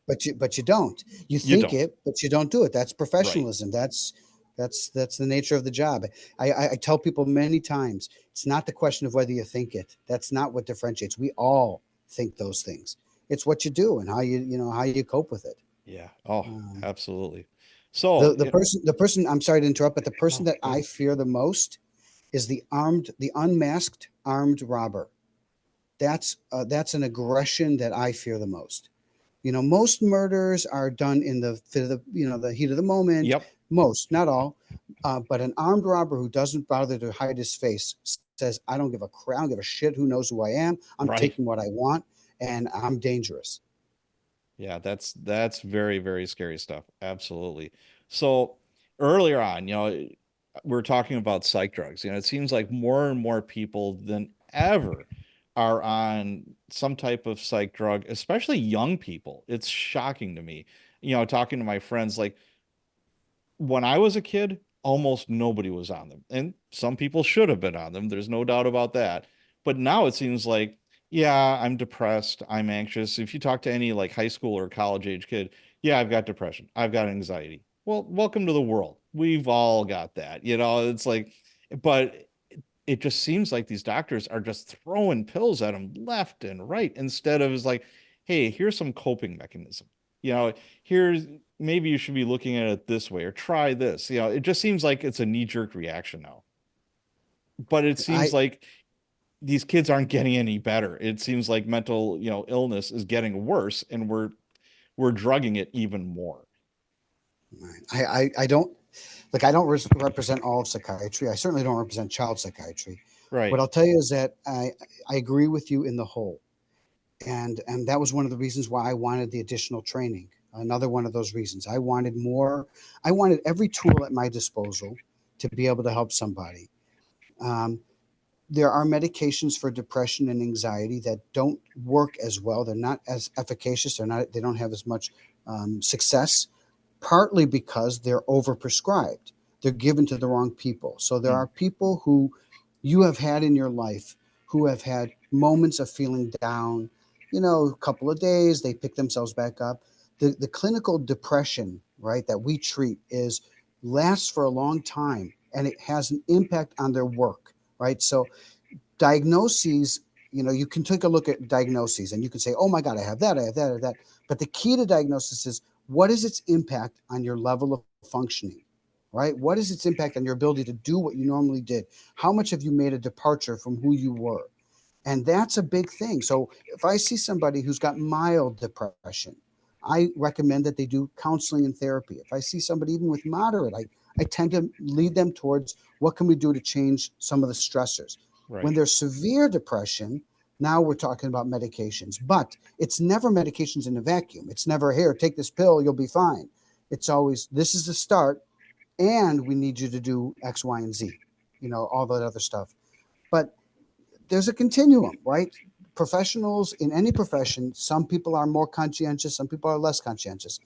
S2: but you don't. You
S1: You
S2: think
S1: don't.
S2: it, but you don't do it. That's
S1: Right.
S2: professionalism. That's the nature of the job. I tell people many times, it's not the question of whether you think it. That's not what differentiates. We all think those things. It's what you do and how you cope with it.
S1: Yeah. Oh,
S2: Um,
S1: absolutely. So,
S2: the person, I'm sorry to interrupt, but the person
S1: no,
S2: that
S1: go
S2: I
S1: ahead.
S2: fear the most is the unmasked armed robber. That's an aggression that I fear the most. Most murders are done in the fit of the heat of the moment.
S1: Yep.
S2: Most, not all, but an armed robber who doesn't bother to hide his face says, "I don't give a crap. I don't give a shit. Who knows who I am? I'm
S1: Right.
S2: taking what I want, and I'm dangerous."
S1: Yeah, that's very, very scary stuff. Absolutely. So earlier on, we're talking about psych drugs. It seems like more and more people than ever are on some type of psych drug, especially young people. It's shocking to me. Talking to my friends, like when I was a kid, almost nobody was on them. And some people should have been on them. There's no doubt about that. But now it seems like, yeah, I'm depressed. I'm anxious. If you talk to any like high school or college age kid, yeah, I've got depression. I've got anxiety. Well, welcome to the world. We've all got that. It's like, but it just seems like these doctors are just throwing pills at them left and right instead of is like, hey, here's some coping mechanism. You know, here's maybe you should be looking at it this way or try this. It just seems like it's a knee-jerk reaction now. But it seems
S2: I
S1: like these kids aren't getting any better. It seems like mental, illness is getting worse and we're drugging it even more.
S2: I don't like I don't represent all of psychiatry. I certainly don't represent child psychiatry. What
S1: Right.
S2: I'll tell you is that I agree with you in the whole, and that was one of the reasons why I wanted the additional training. Another one of those reasons. I wanted more. I wanted every tool at my disposal to be able to help somebody. Um, there are medications for depression and anxiety that don't work as well. They're not as efficacious. They don't have as much success, partly because they're overprescribed. They're given to the wrong people. So there
S1: Mm.
S2: are people who you have had in your life who have had moments of feeling down, a couple of days, they pick themselves back up. The clinical depression, right, that we treat is lasts for a long time, and it has an impact on their work, right? So diagnoses, you can take a look at diagnoses and you can say, oh my God, I have that, I have that, I have that. But the key to diagnosis is, what is its impact on your level of functioning, right? What is its impact on your ability to do what you normally did? How much have you made a departure from who you were? And that's a big thing. So if I see somebody who's got mild depression, I recommend that they do counseling and therapy. If I see somebody even with moderate, I tend to lead them towards, what can we do to change some of the stressors. When
S1: Right.
S2: there's severe depression, now we're talking about medications, but it's never medications in a vacuum. It's never, here, take this pill, you'll be fine. It's always, this is the start, and we need you to do X, Y, and Z, all that other stuff. But there's a continuum, right? Professionals in any profession, some people are more conscientious, some people are less conscientious.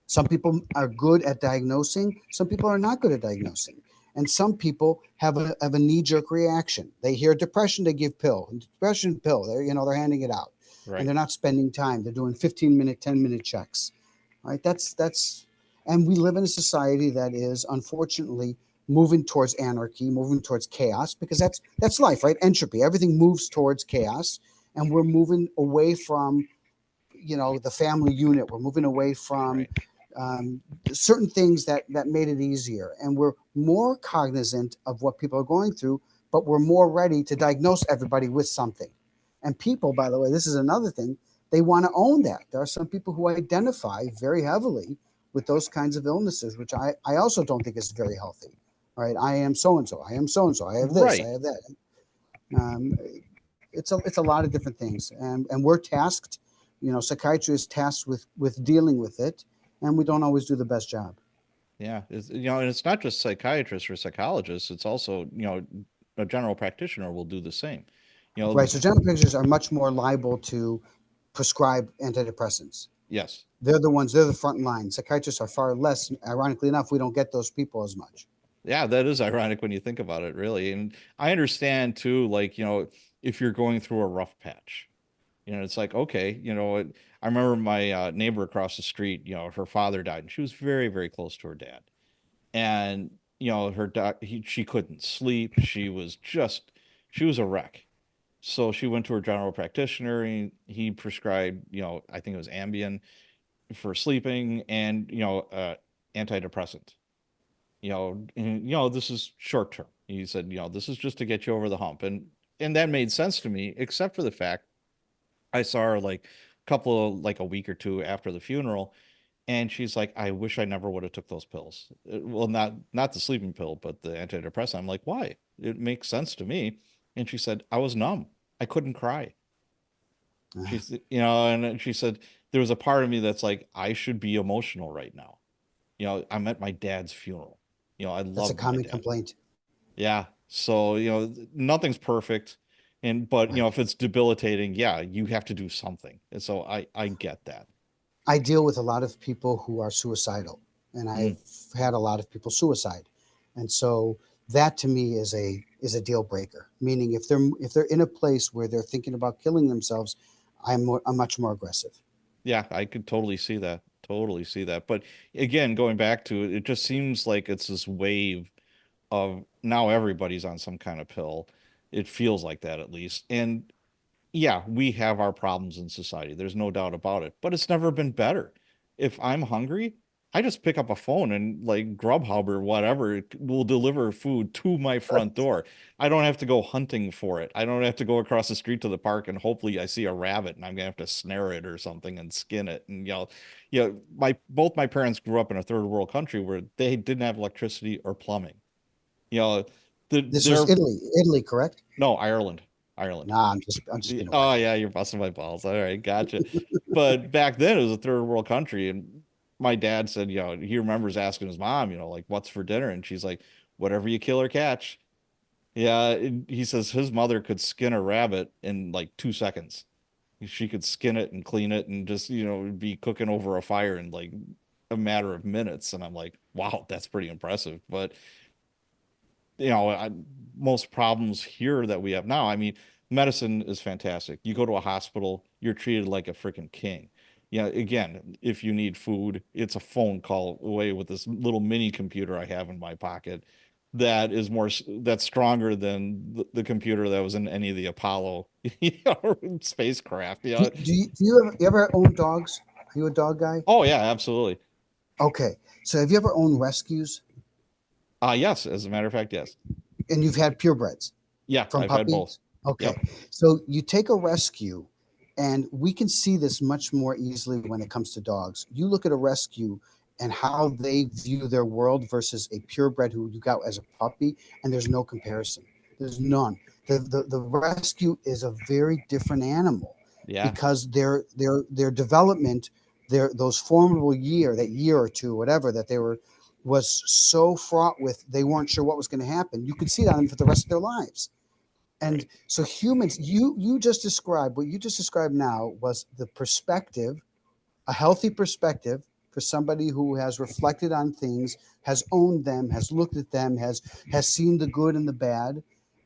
S2: Some people are good at diagnosing, some people are not good at diagnosing. And some people have a knee-jerk reaction. They hear depression, they give pill. Depression pill, they're handing it out. And
S1: Right.
S2: they're not spending time. They're doing 15-minute, 10-minute checks. Right? That's and we live in a society that is unfortunately moving towards anarchy, moving towards chaos, because that's life, right? Entropy. Everything moves towards chaos, and we're moving away from the family unit. We're moving away from
S1: Right.
S2: certain things that made it easier, and we're more cognizant of what people are going through, but we're more ready to diagnose everybody with something. And people, by the way, this is another thing, they want to own that. There are some people who identify very heavily with those kinds of illnesses, which I also don't think is very healthy. Right? I am so and so. I am so and so. I have this. I
S1: Right.
S2: have that. Um, it's a lot of different things, and we're tasked. Psychiatry is tasked with dealing with it, and we don't always do the best job.
S1: Yeah, and it's not just psychiatrists or psychologists, it's also, a general practitioner will do the same.
S2: Right. So general practitioners are much more liable to prescribe antidepressants.
S1: Yes.
S2: They're the front line. Psychiatrists are far less. Ironically enough, we don't get those people as much.
S1: Yeah, that is ironic when you think about it, really. And I understand too, like, if you're going through a rough patch, it's like, okay, I remember my neighbor across the street, her father died and she was very, very close to her dad. And, she couldn't sleep. She was a wreck. So she went to her general practitioner and he prescribed, I think it was Ambien. for sleeping, and antidepressant. And, this is short term. He said, this is just to get you over the hump, and that made sense to me, except for the fact I saw her like a week or two after the funeral, and she's like, I wish I never would have took those pills. Well, not the sleeping pill, but the antidepressant. I'm like, why? It makes sense to me. And she said, I was numb. I couldn't cry.
S2: Uh,
S1: And she said, there was a part of me that's like, I should be emotional right now. I'm at my dad's funeral. I
S2: that's a
S1: loved my
S2: common
S1: dad.
S2: complaint.
S1: Yeah. So, nothing's perfect. But,
S2: Right.
S1: if it's debilitating, yeah, you have to do something. And so I get that.
S2: I deal with a lot of people who are suicidal, and
S1: Mm,
S2: I've had a lot of people suicide, and so that to me is a deal breaker. Meaning, if they're in a place where they're thinking about killing themselves, I'm much more aggressive.
S1: yeah, I could totally see that. Totally see that. But again, going back to it, it just seems like it's this wave of now everybody's on some kind of pill. It feels like that, at least. And yeah, we have our problems in society. There's no doubt about it, but it's never been better. If I'm hungry, I just pick up a phone and like Grubhub or whatever will deliver food to my front door. I don't have to go hunting for it. I don't have to go across the street to the park and hopefully I see a rabbit and I'm gonna have to snare it or something and skin it. And my both my parents grew up in a third world country where they didn't have electricity or plumbing. You know,
S2: This was
S1: they're
S2: Italy, correct?
S1: no, Ireland. Ireland.
S2: Nah, I'm just being a
S1: Oh
S2: whitey.
S1: yeah, you're busting my balls. All right, gotcha. But back then it was a third world country, and my dad said, he remembers asking his mom, like what's for dinner, and she's like, whatever you kill or catch. Yeah, and he says his mother could skin a rabbit in like 2 seconds. She could skin it and clean it and just, be cooking over a fire in like a matter of minutes. And I'm like, wow, that's pretty impressive. But most problems here that we have now. I mean, medicine is fantastic. You go to a hospital, you're treated like a freaking king. Again, if you need food, it's a phone call away with this little mini computer I have in my pocket that's stronger than the computer that was in any of the Apollo, spacecraft.
S2: Do you ever own dogs? Are you a dog guy?
S1: Oh yeah, absolutely.
S2: Okay, so have you ever owned rescues?
S1: Yes, as a matter of fact, yes.
S2: And you've had purebreds
S1: Yeah,
S2: from
S1: I've had both.
S2: puppies? Okay,
S1: Yep.
S2: so you take a rescue, and we can see this much more easily when it comes to dogs. You look at a rescue and how they view their world versus a purebred who you got as a puppy, and there's no comparison. There's none. The rescue is a very different animal
S1: Yeah.
S2: because their development, those formidable that year or two, whatever that they were, was so fraught with, they weren't sure what was going to happen. You could see that on them for the rest of their lives. And
S1: Right.
S2: so humans, you just described, what you just described now was the perspective, a healthy perspective for somebody who has reflected on things, has owned them, has looked at them, has seen the good and the bad,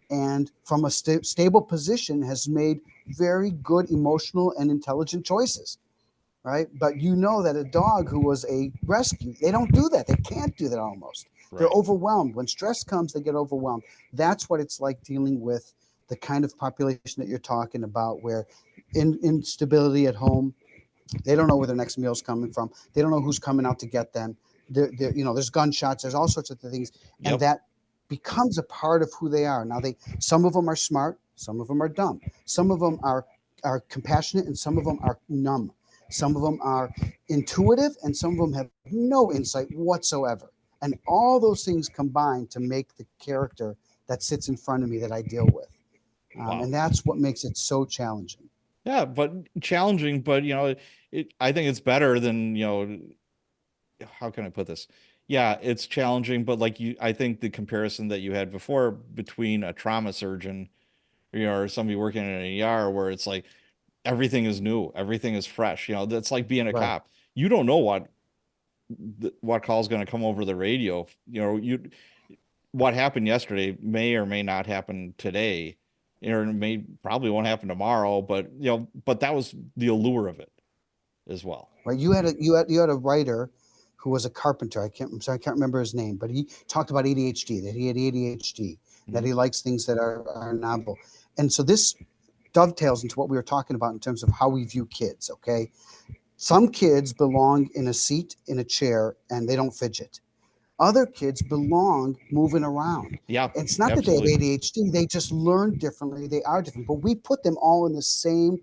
S2: and from a stable position has made very good emotional and intelligent choices, right? But you know that a dog who was a rescue, they don't do that. They can't do that almost. They're
S1: Right.
S2: overwhelmed. When stress comes, they get overwhelmed. That's what it's like dealing with the kind of population that you're talking about, where instability at home, they don't know where their next meal is coming from. They don't know who's coming out to get them. There's gunshots. There's all sorts of things, and
S1: Yep.
S2: that becomes a part of who they are. Now, some of them are smart, some of them are dumb, some of them are compassionate, and some of them are numb. Some of them are intuitive, and some of them have no insight whatsoever. And all those things combine to make the character that sits in front of me that I deal with.
S1: Wow.
S2: And that's what makes it so challenging.
S1: Yeah, but challenging, but I think it's better than, how can I put this? Yeah, it's challenging, but I think the comparison that you had before between a trauma surgeon, or somebody working in an ER where it's like everything is new, everything is fresh. That's like being a
S2: Right.
S1: cop. You don't know what call is going to come over the radio. What happened yesterday may or may not happen today, or it may probably won't happen tomorrow, but that was the allure of it as well.
S2: Right. You had a writer who was a carpenter. I'm sorry, I can't remember his name, but he talked about ADHD, that he had ADHD, that
S1: Mhm.
S2: he likes things that are novel. And so this dovetails into what we were talking about in terms of how we view kids. Okay. Some kids belong in a seat, in a chair, and they don't fidget. Other kids belong moving around.
S1: Yeah,
S2: It's not that they have
S1: absolutely.
S2: ADHD, they just learn differently, they are different, but we put them all in the same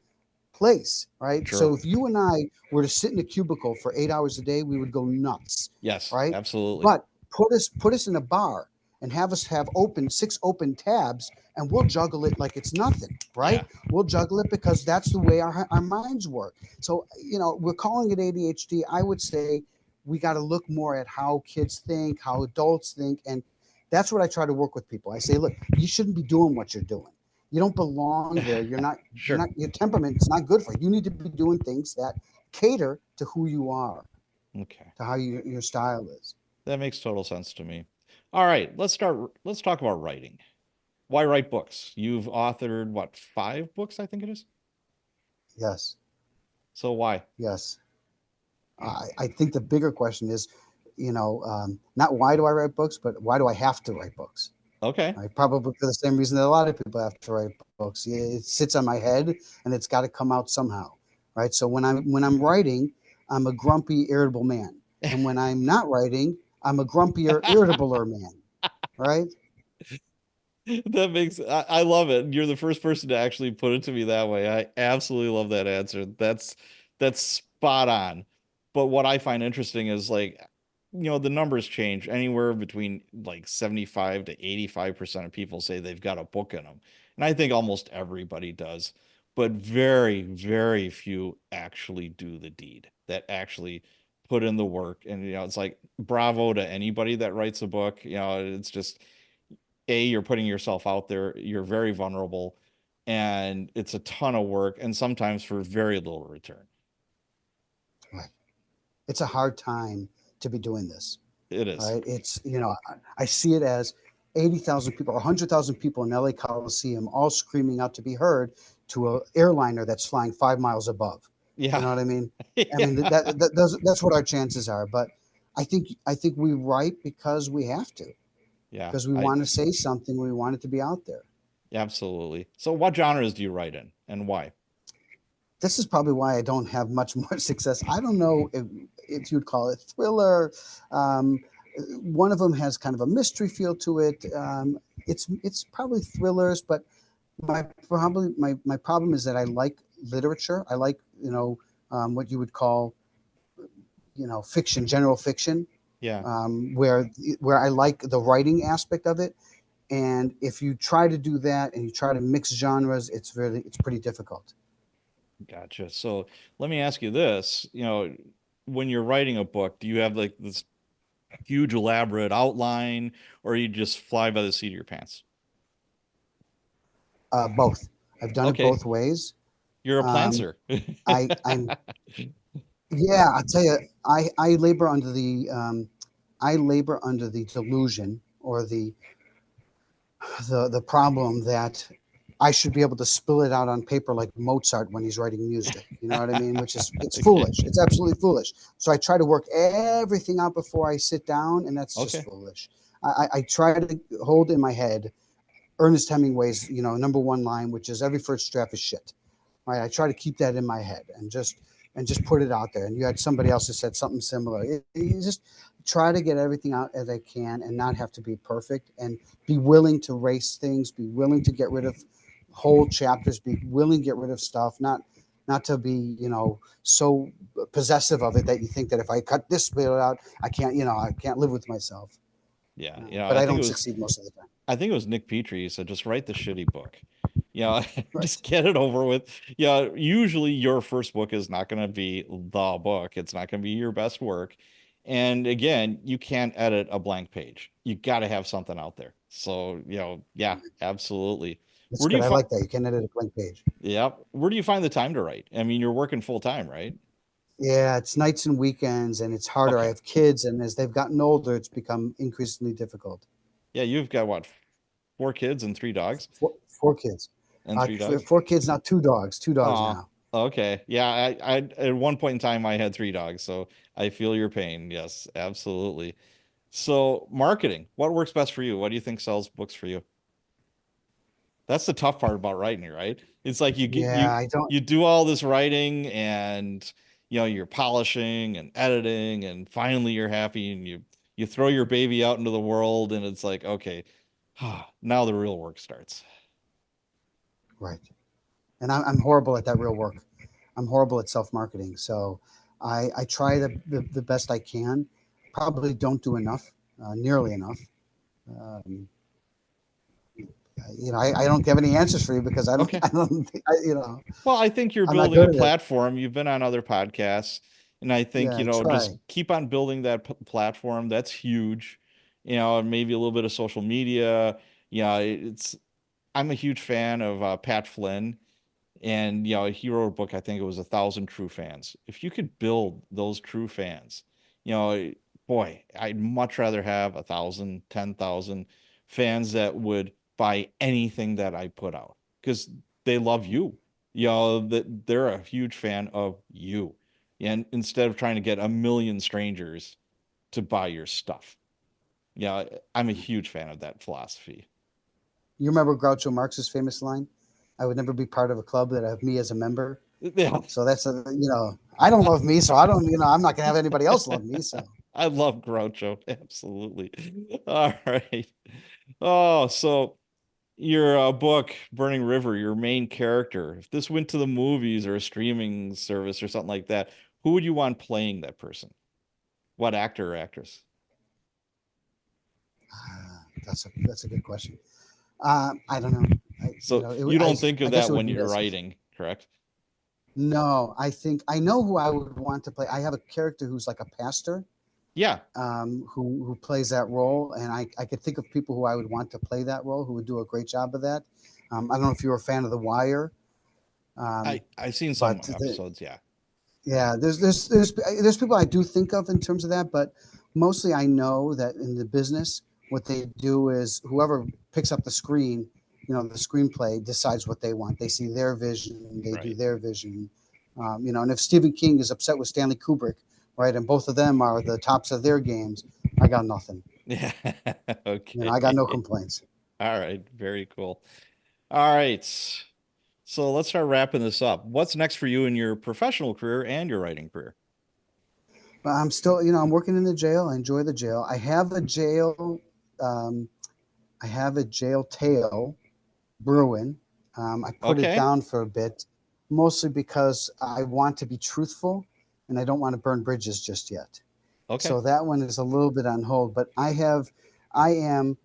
S2: place, right?
S1: Sure.
S2: So if you and I were to sit in a cubicle for 8 hours a day, we would go nuts,
S1: Yes,
S2: right?
S1: absolutely.
S2: But put us in a bar and have us have six open tabs, and we'll juggle it like it's nothing, right?
S1: Yeah.
S2: We'll juggle it because that's the way our minds work. So we're calling it ADHD. I would say we got to look more at how kids think, how adults think, and that's what I try to work with people. I say, look, you shouldn't be doing what you're doing. You don't belong there. You're not. You're
S1: Sure.
S2: not. Your temperament is not good for you. You need to be doing things that cater to who you are,
S1: Okay.
S2: to how your style is.
S1: That makes total sense to me. All right, let's talk about writing. Why write books? You've authored what, 5 books, I think it is?
S2: Yes.
S1: So why?
S2: Yes. I think the bigger question is, not why do I write books, but why do I have to write books?
S1: Okay.
S2: Right? Probably for the same reason that a lot of people have to write books. It sits on my head, and it's got to come out somehow, right? So when I'm writing, I'm a grumpy, irritable man, and when I'm not writing, I'm a grumpier, irritabler man, right?
S1: That makes I love it. You're the first person to actually put it to me that way. I absolutely love that answer. That's spot on. But what I find interesting is like, the numbers change anywhere between like 75 to 85% of people say they've got a book in them. And I think almost everybody does, but very, very few actually do the deed that actually put in the work. And it's like bravo to anybody that writes a book. It's just you're putting yourself out there, you're very vulnerable, and it's a ton of work, and sometimes for very little return.
S2: Right. It's a hard time to be doing this.
S1: It is.
S2: Right? I see it as 80,000 people or 100,000 people in LA Coliseum all screaming out to be heard to an airliner that's flying 5 miles above. You
S1: Yeah.
S2: know what I mean? I
S1: Yeah.
S2: mean that's what our chances are. But I think we write because we have to,
S1: Yeah,
S2: because we
S1: I
S2: want to say something. We want it to be out there.
S1: absolutely. So what genres do you write in and why?
S2: This is probably why I don't have much more success. I don't know if you'd call it thriller. Um, One of them has kind of a mystery feel to it. It's probably thrillers, but my problem is that I like literature. I like what you would call fiction, general fiction,
S1: Yeah.
S2: where I like the writing aspect of it. And if you try to do that and you try to mix genres, it's pretty difficult.
S1: Gotcha. So let me ask you this, when you're writing a book, do you have like this huge elaborate outline, or you just fly by the seat of your pants?
S2: Both. I've done it
S1: Okay,
S2: both ways.
S1: you're a
S2: Um,
S1: plancer.
S2: I'm Yeah, I tell you, I labor under the delusion or the problem that I should be able to spill it out on paper like Mozart when he's writing music. You know what I mean? Which is it's
S1: Okay.
S2: foolish. It's absolutely foolish. So I try to work everything out before I sit down, and that's just
S1: Okay.
S2: foolish. I try to hold in my head Ernest Hemingway's number one line, which is every first draft is shit. Right? I try to keep that in my head and just put it out there. And you had somebody else that said something similar. You just try to get everything out as I can and not have to be perfect, and be willing to race things, be willing to get rid of whole chapters, be willing to get rid of stuff, not to be so possessive of it that you think that if I cut this bit out, I can't live with myself.
S1: Yeah.
S2: But I don't succeed most of the time.
S1: I think it was Nick Petrie said, just write the shitty book. Just
S2: Right.
S1: get it over with. Yeah, usually your first book is not going to be the book. It's not going to be your best work. And again, you can't edit a blank page. You got to have something out there. So, yeah, absolutely.
S2: That's
S1: Where do
S2: good.
S1: you
S2: I
S1: find,
S2: like that. You can edit a blank page.
S1: yeah, where do you find the time to write? I mean, you're working full time, right?
S2: Yeah, it's nights and weekends, and it's harder. I
S1: Okay.
S2: have kids, and as they've gotten older, it's become increasingly difficult.
S1: Yeah, you've got what, 4 kids and 3 dogs?
S2: Four kids,
S1: And 3 dogs?
S2: four kids now, two dogs,
S1: Oh,
S2: now.
S1: okay. Yeah, I at one point in time I had 3 dogs, so I feel your pain. Yes, absolutely. So, marketing, what works best for you? What do you think sells books for you? That's the tough part about writing, right? It's like you get
S2: Yeah,
S1: you
S2: I don't.
S1: you do all this writing and you're polishing and editing, and finally you're happy, and you throw your baby out into the world, and it's like, okay, now the real work starts.
S2: Right. And I'm horrible at that real work. I'm horrible at self-marketing. So I try the best I can. Probably don't do enough, nearly enough. Um, I don't have any answers for you because I don't,
S1: Okay.
S2: I don't think,
S1: Well, I think you're
S2: I'm not
S1: building a
S2: good at it.
S1: platform. You've been on other podcasts, and I think,
S2: Yeah, I
S1: just
S2: try.
S1: keep on building that platform. That's huge. And maybe a little bit of social media. It's I'm a huge fan of Pat Flynn, and he wrote a book. I think it was 1,000 True Fans. If you could build those true fans, you know, boy, I'd much rather have 1,000, 10,000 fans that would buy anything that I put out because they love you. That they're a huge fan of you, and instead of trying to get a million strangers to buy your stuff. I'm a huge fan of that philosophy.
S2: You remember Groucho Marx's famous line? I would never be part of a club that have me as a member.
S1: Yeah.
S2: So that's I don't love me, so I don't, I'm not gonna have anybody else love me. So
S1: I love Groucho. Absolutely. All right. Oh, so your book, Burning River, your main character, if this went to the movies or a streaming service or something like that, who would you want playing that person? What actor or actress?
S2: that's a good question. I don't know.
S1: So you don't think of
S2: I guess
S1: that
S2: it would
S1: when
S2: be
S1: you're
S2: this.
S1: writing, correct?
S2: No, I think I know who I would want to play. I have a character who's like a pastor,
S1: Yeah.
S2: who plays that role, and I could think of people who I would want to play that role who would do a great job of that. I don't know if you're a fan of The Wire,
S1: I've seen some
S2: but
S1: episodes, yeah.
S2: yeah, there's people I do think of in terms of that, but mostly I know that in the business, what they do is whoever picks up the screen, the screenplay decides what they want. They see their vision, they do
S1: Right.
S2: their vision, and if Stephen King is upset with Stanley Kubrick, right, and both of them are the tops of their games, I got nothing.
S1: Yeah.
S2: I got no
S1: Okay.
S2: complaints.
S1: All right. Very cool. All right. So let's start wrapping this up. What's next for you in your professional career and your writing career?
S2: But I'm still, I'm working in the jail. I enjoy the jail. Um, I have a jail tale brewing. I put it
S1: Okay.
S2: down for a bit, mostly because I want to be truthful and I don't want to burn bridges just yet.
S1: Okay.
S2: So that one is a little bit on hold. But I am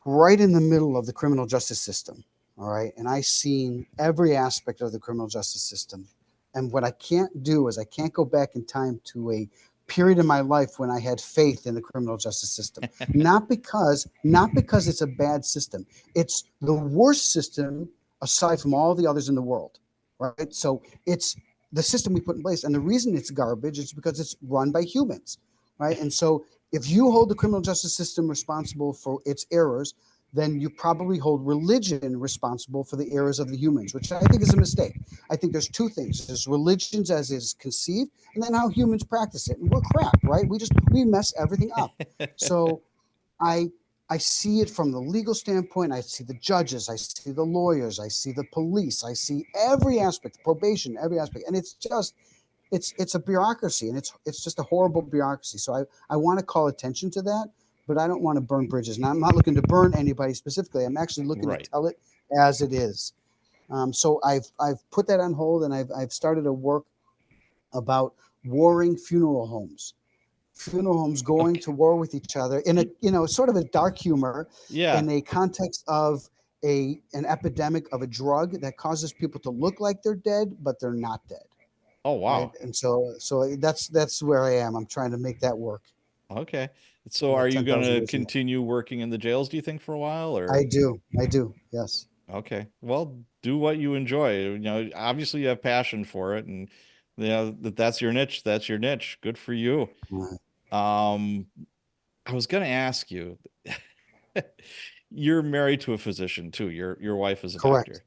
S2: right in the middle of the criminal justice system. All right. And I've seen every aspect of the criminal justice system. And what I can't do is I can't go back in time to a period in my life when I had faith in the criminal justice system. Not because it's a bad system. It's the worst system aside from all the others in the world. Right. So it's the system we put in place. And the reason it's garbage is because it's run by humans. Right. And so if you hold the criminal justice system responsible for its errors, then you probably hold religion responsible for the errors of the humans, which I think is a mistake. I think there's two things: there's religions as is conceived, and then how humans practice it. And we're crap, right? We mess everything up. So I I see it from the legal standpoint. I see the judges, I see the lawyers, I see the police, I see every aspect, probation, every aspect, and it's a bureaucracy, and it's just a horrible bureaucracy. So I want to call attention to that, but I don't want to burn bridges. And I'm not looking to burn anybody specifically. I'm actually looking to
S1: Right.
S2: tell it as it is. So I've put that on hold, and I've started to work about warring funeral homes going
S1: Okay.
S2: to war with each other in a sort of a dark humor
S1: Yeah.
S2: in a context of an epidemic of a drug that causes people to look like they're dead but they're not dead,
S1: Oh,
S2: right?
S1: wow.
S2: And so that's where I am. I'm trying to make that work.
S1: Okay. So
S2: The
S1: are you going
S2: 10,000
S1: to
S2: years ago.
S1: continue working in the jails, do you think, for a while, or?
S2: I do, yes.
S1: Okay. Well, do what you enjoy. Obviously you have passion for it, and that's your niche. That's your niche. Good for you.
S2: Right.
S1: Um, I was going to ask you, you're married to a physician too. Your wife is a
S2: Correct.
S1: doctor.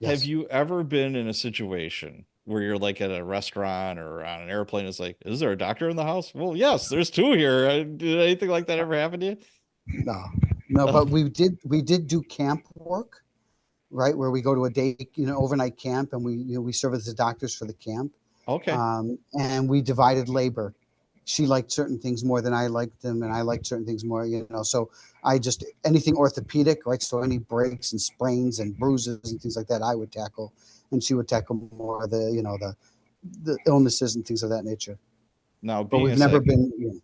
S1: Have
S2: Yes.
S1: you ever been in a situation where you're like at a restaurant or on an airplane? It's like, is there a doctor in the house? Well, yes, there's two here. Did anything like that ever happen to you?
S2: No, no,
S1: Oh,
S2: but we did do camp work, right, where we go to a day overnight camp, and we serve as the doctors for the camp.
S1: Okay.
S2: And we divided labor. She liked certain things more than I liked them, and I liked certain things more, So I just anything orthopedic, right? So any breaks and sprains and bruises and things like that, I would tackle, and she would tackle more the illnesses and things of that nature.
S1: Now
S2: But
S1: being
S2: we've
S1: a
S2: never
S1: psych
S2: been,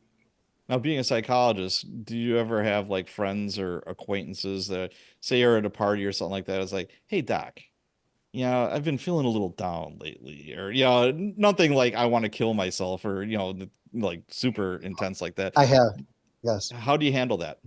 S1: now being a psychologist, do you ever have like friends or acquaintances that say you're at a party or something like that? It's like, hey doc, I've been feeling a little down lately, or nothing like I want to kill myself or like super intense like that.
S2: I have, yes.
S1: How do you handle that?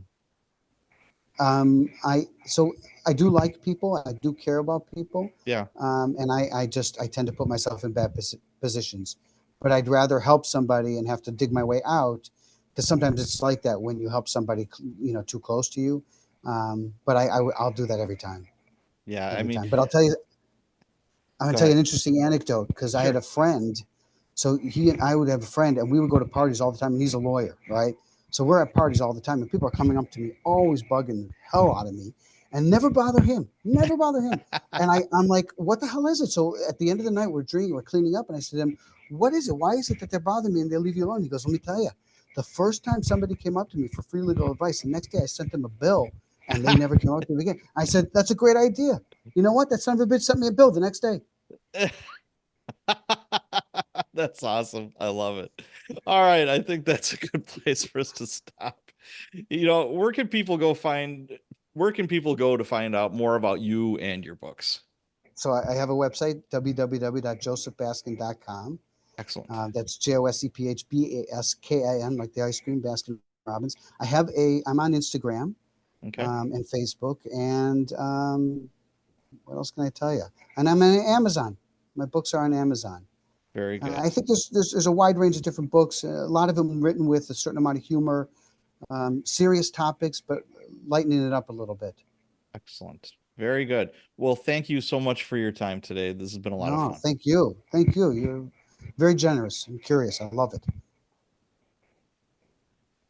S2: So I do like people. I do care about people,
S1: Yeah,
S2: and I tend to put myself in bad positions. But I'd rather help somebody and have to dig my way out, because sometimes it's like that when you help somebody, too close to you. But I'll do that
S1: yeah. I
S2: every
S1: mean,
S2: time. But I'm gonna
S1: go
S2: tell you
S1: ahead.
S2: an interesting anecdote, because I had
S1: Sure.
S2: a friend. So he and I would have a friend, and we would go to parties all the time. And he's a lawyer, right? So we're at parties all the time, and people are coming up to me, always bugging the hell out of me, and never bother him, never bother him. And I'm like, what the hell is it? So at the end of the night, we're drinking, we're cleaning up, and I said to him, what is it? Why is it that they're bothering me and they leave you alone? He goes, let me tell you, the first time somebody came up to me for free legal advice, the next day I sent them a bill, and they never came up to me again. I said, that's a great idea. You know what? That son of a bitch sent me a bill the next day.
S1: That's awesome. I love it. All right, I think that's a good place for us to stop. Where can people go to find out more about you and your books?
S2: So I have a website, www.josephbaskin.com.
S1: Excellent.
S2: That's JOSEPHBASKIN, like the ice cream, Baskin Robbins. I'm on Instagram,
S1: Okay.
S2: and Facebook, and what else can I tell you? And I'm on Amazon. My books are on Amazon.
S1: Very good.
S2: I think there's a wide range of different books. A lot of them written with a certain amount of humor, serious topics, but lightening it up a little bit.
S1: Excellent. Very good. Well, thank you so much for your time today. This has been a lot of
S2: No,
S1: fun.
S2: thank you. Thank you. You're very generous and curious. I love it.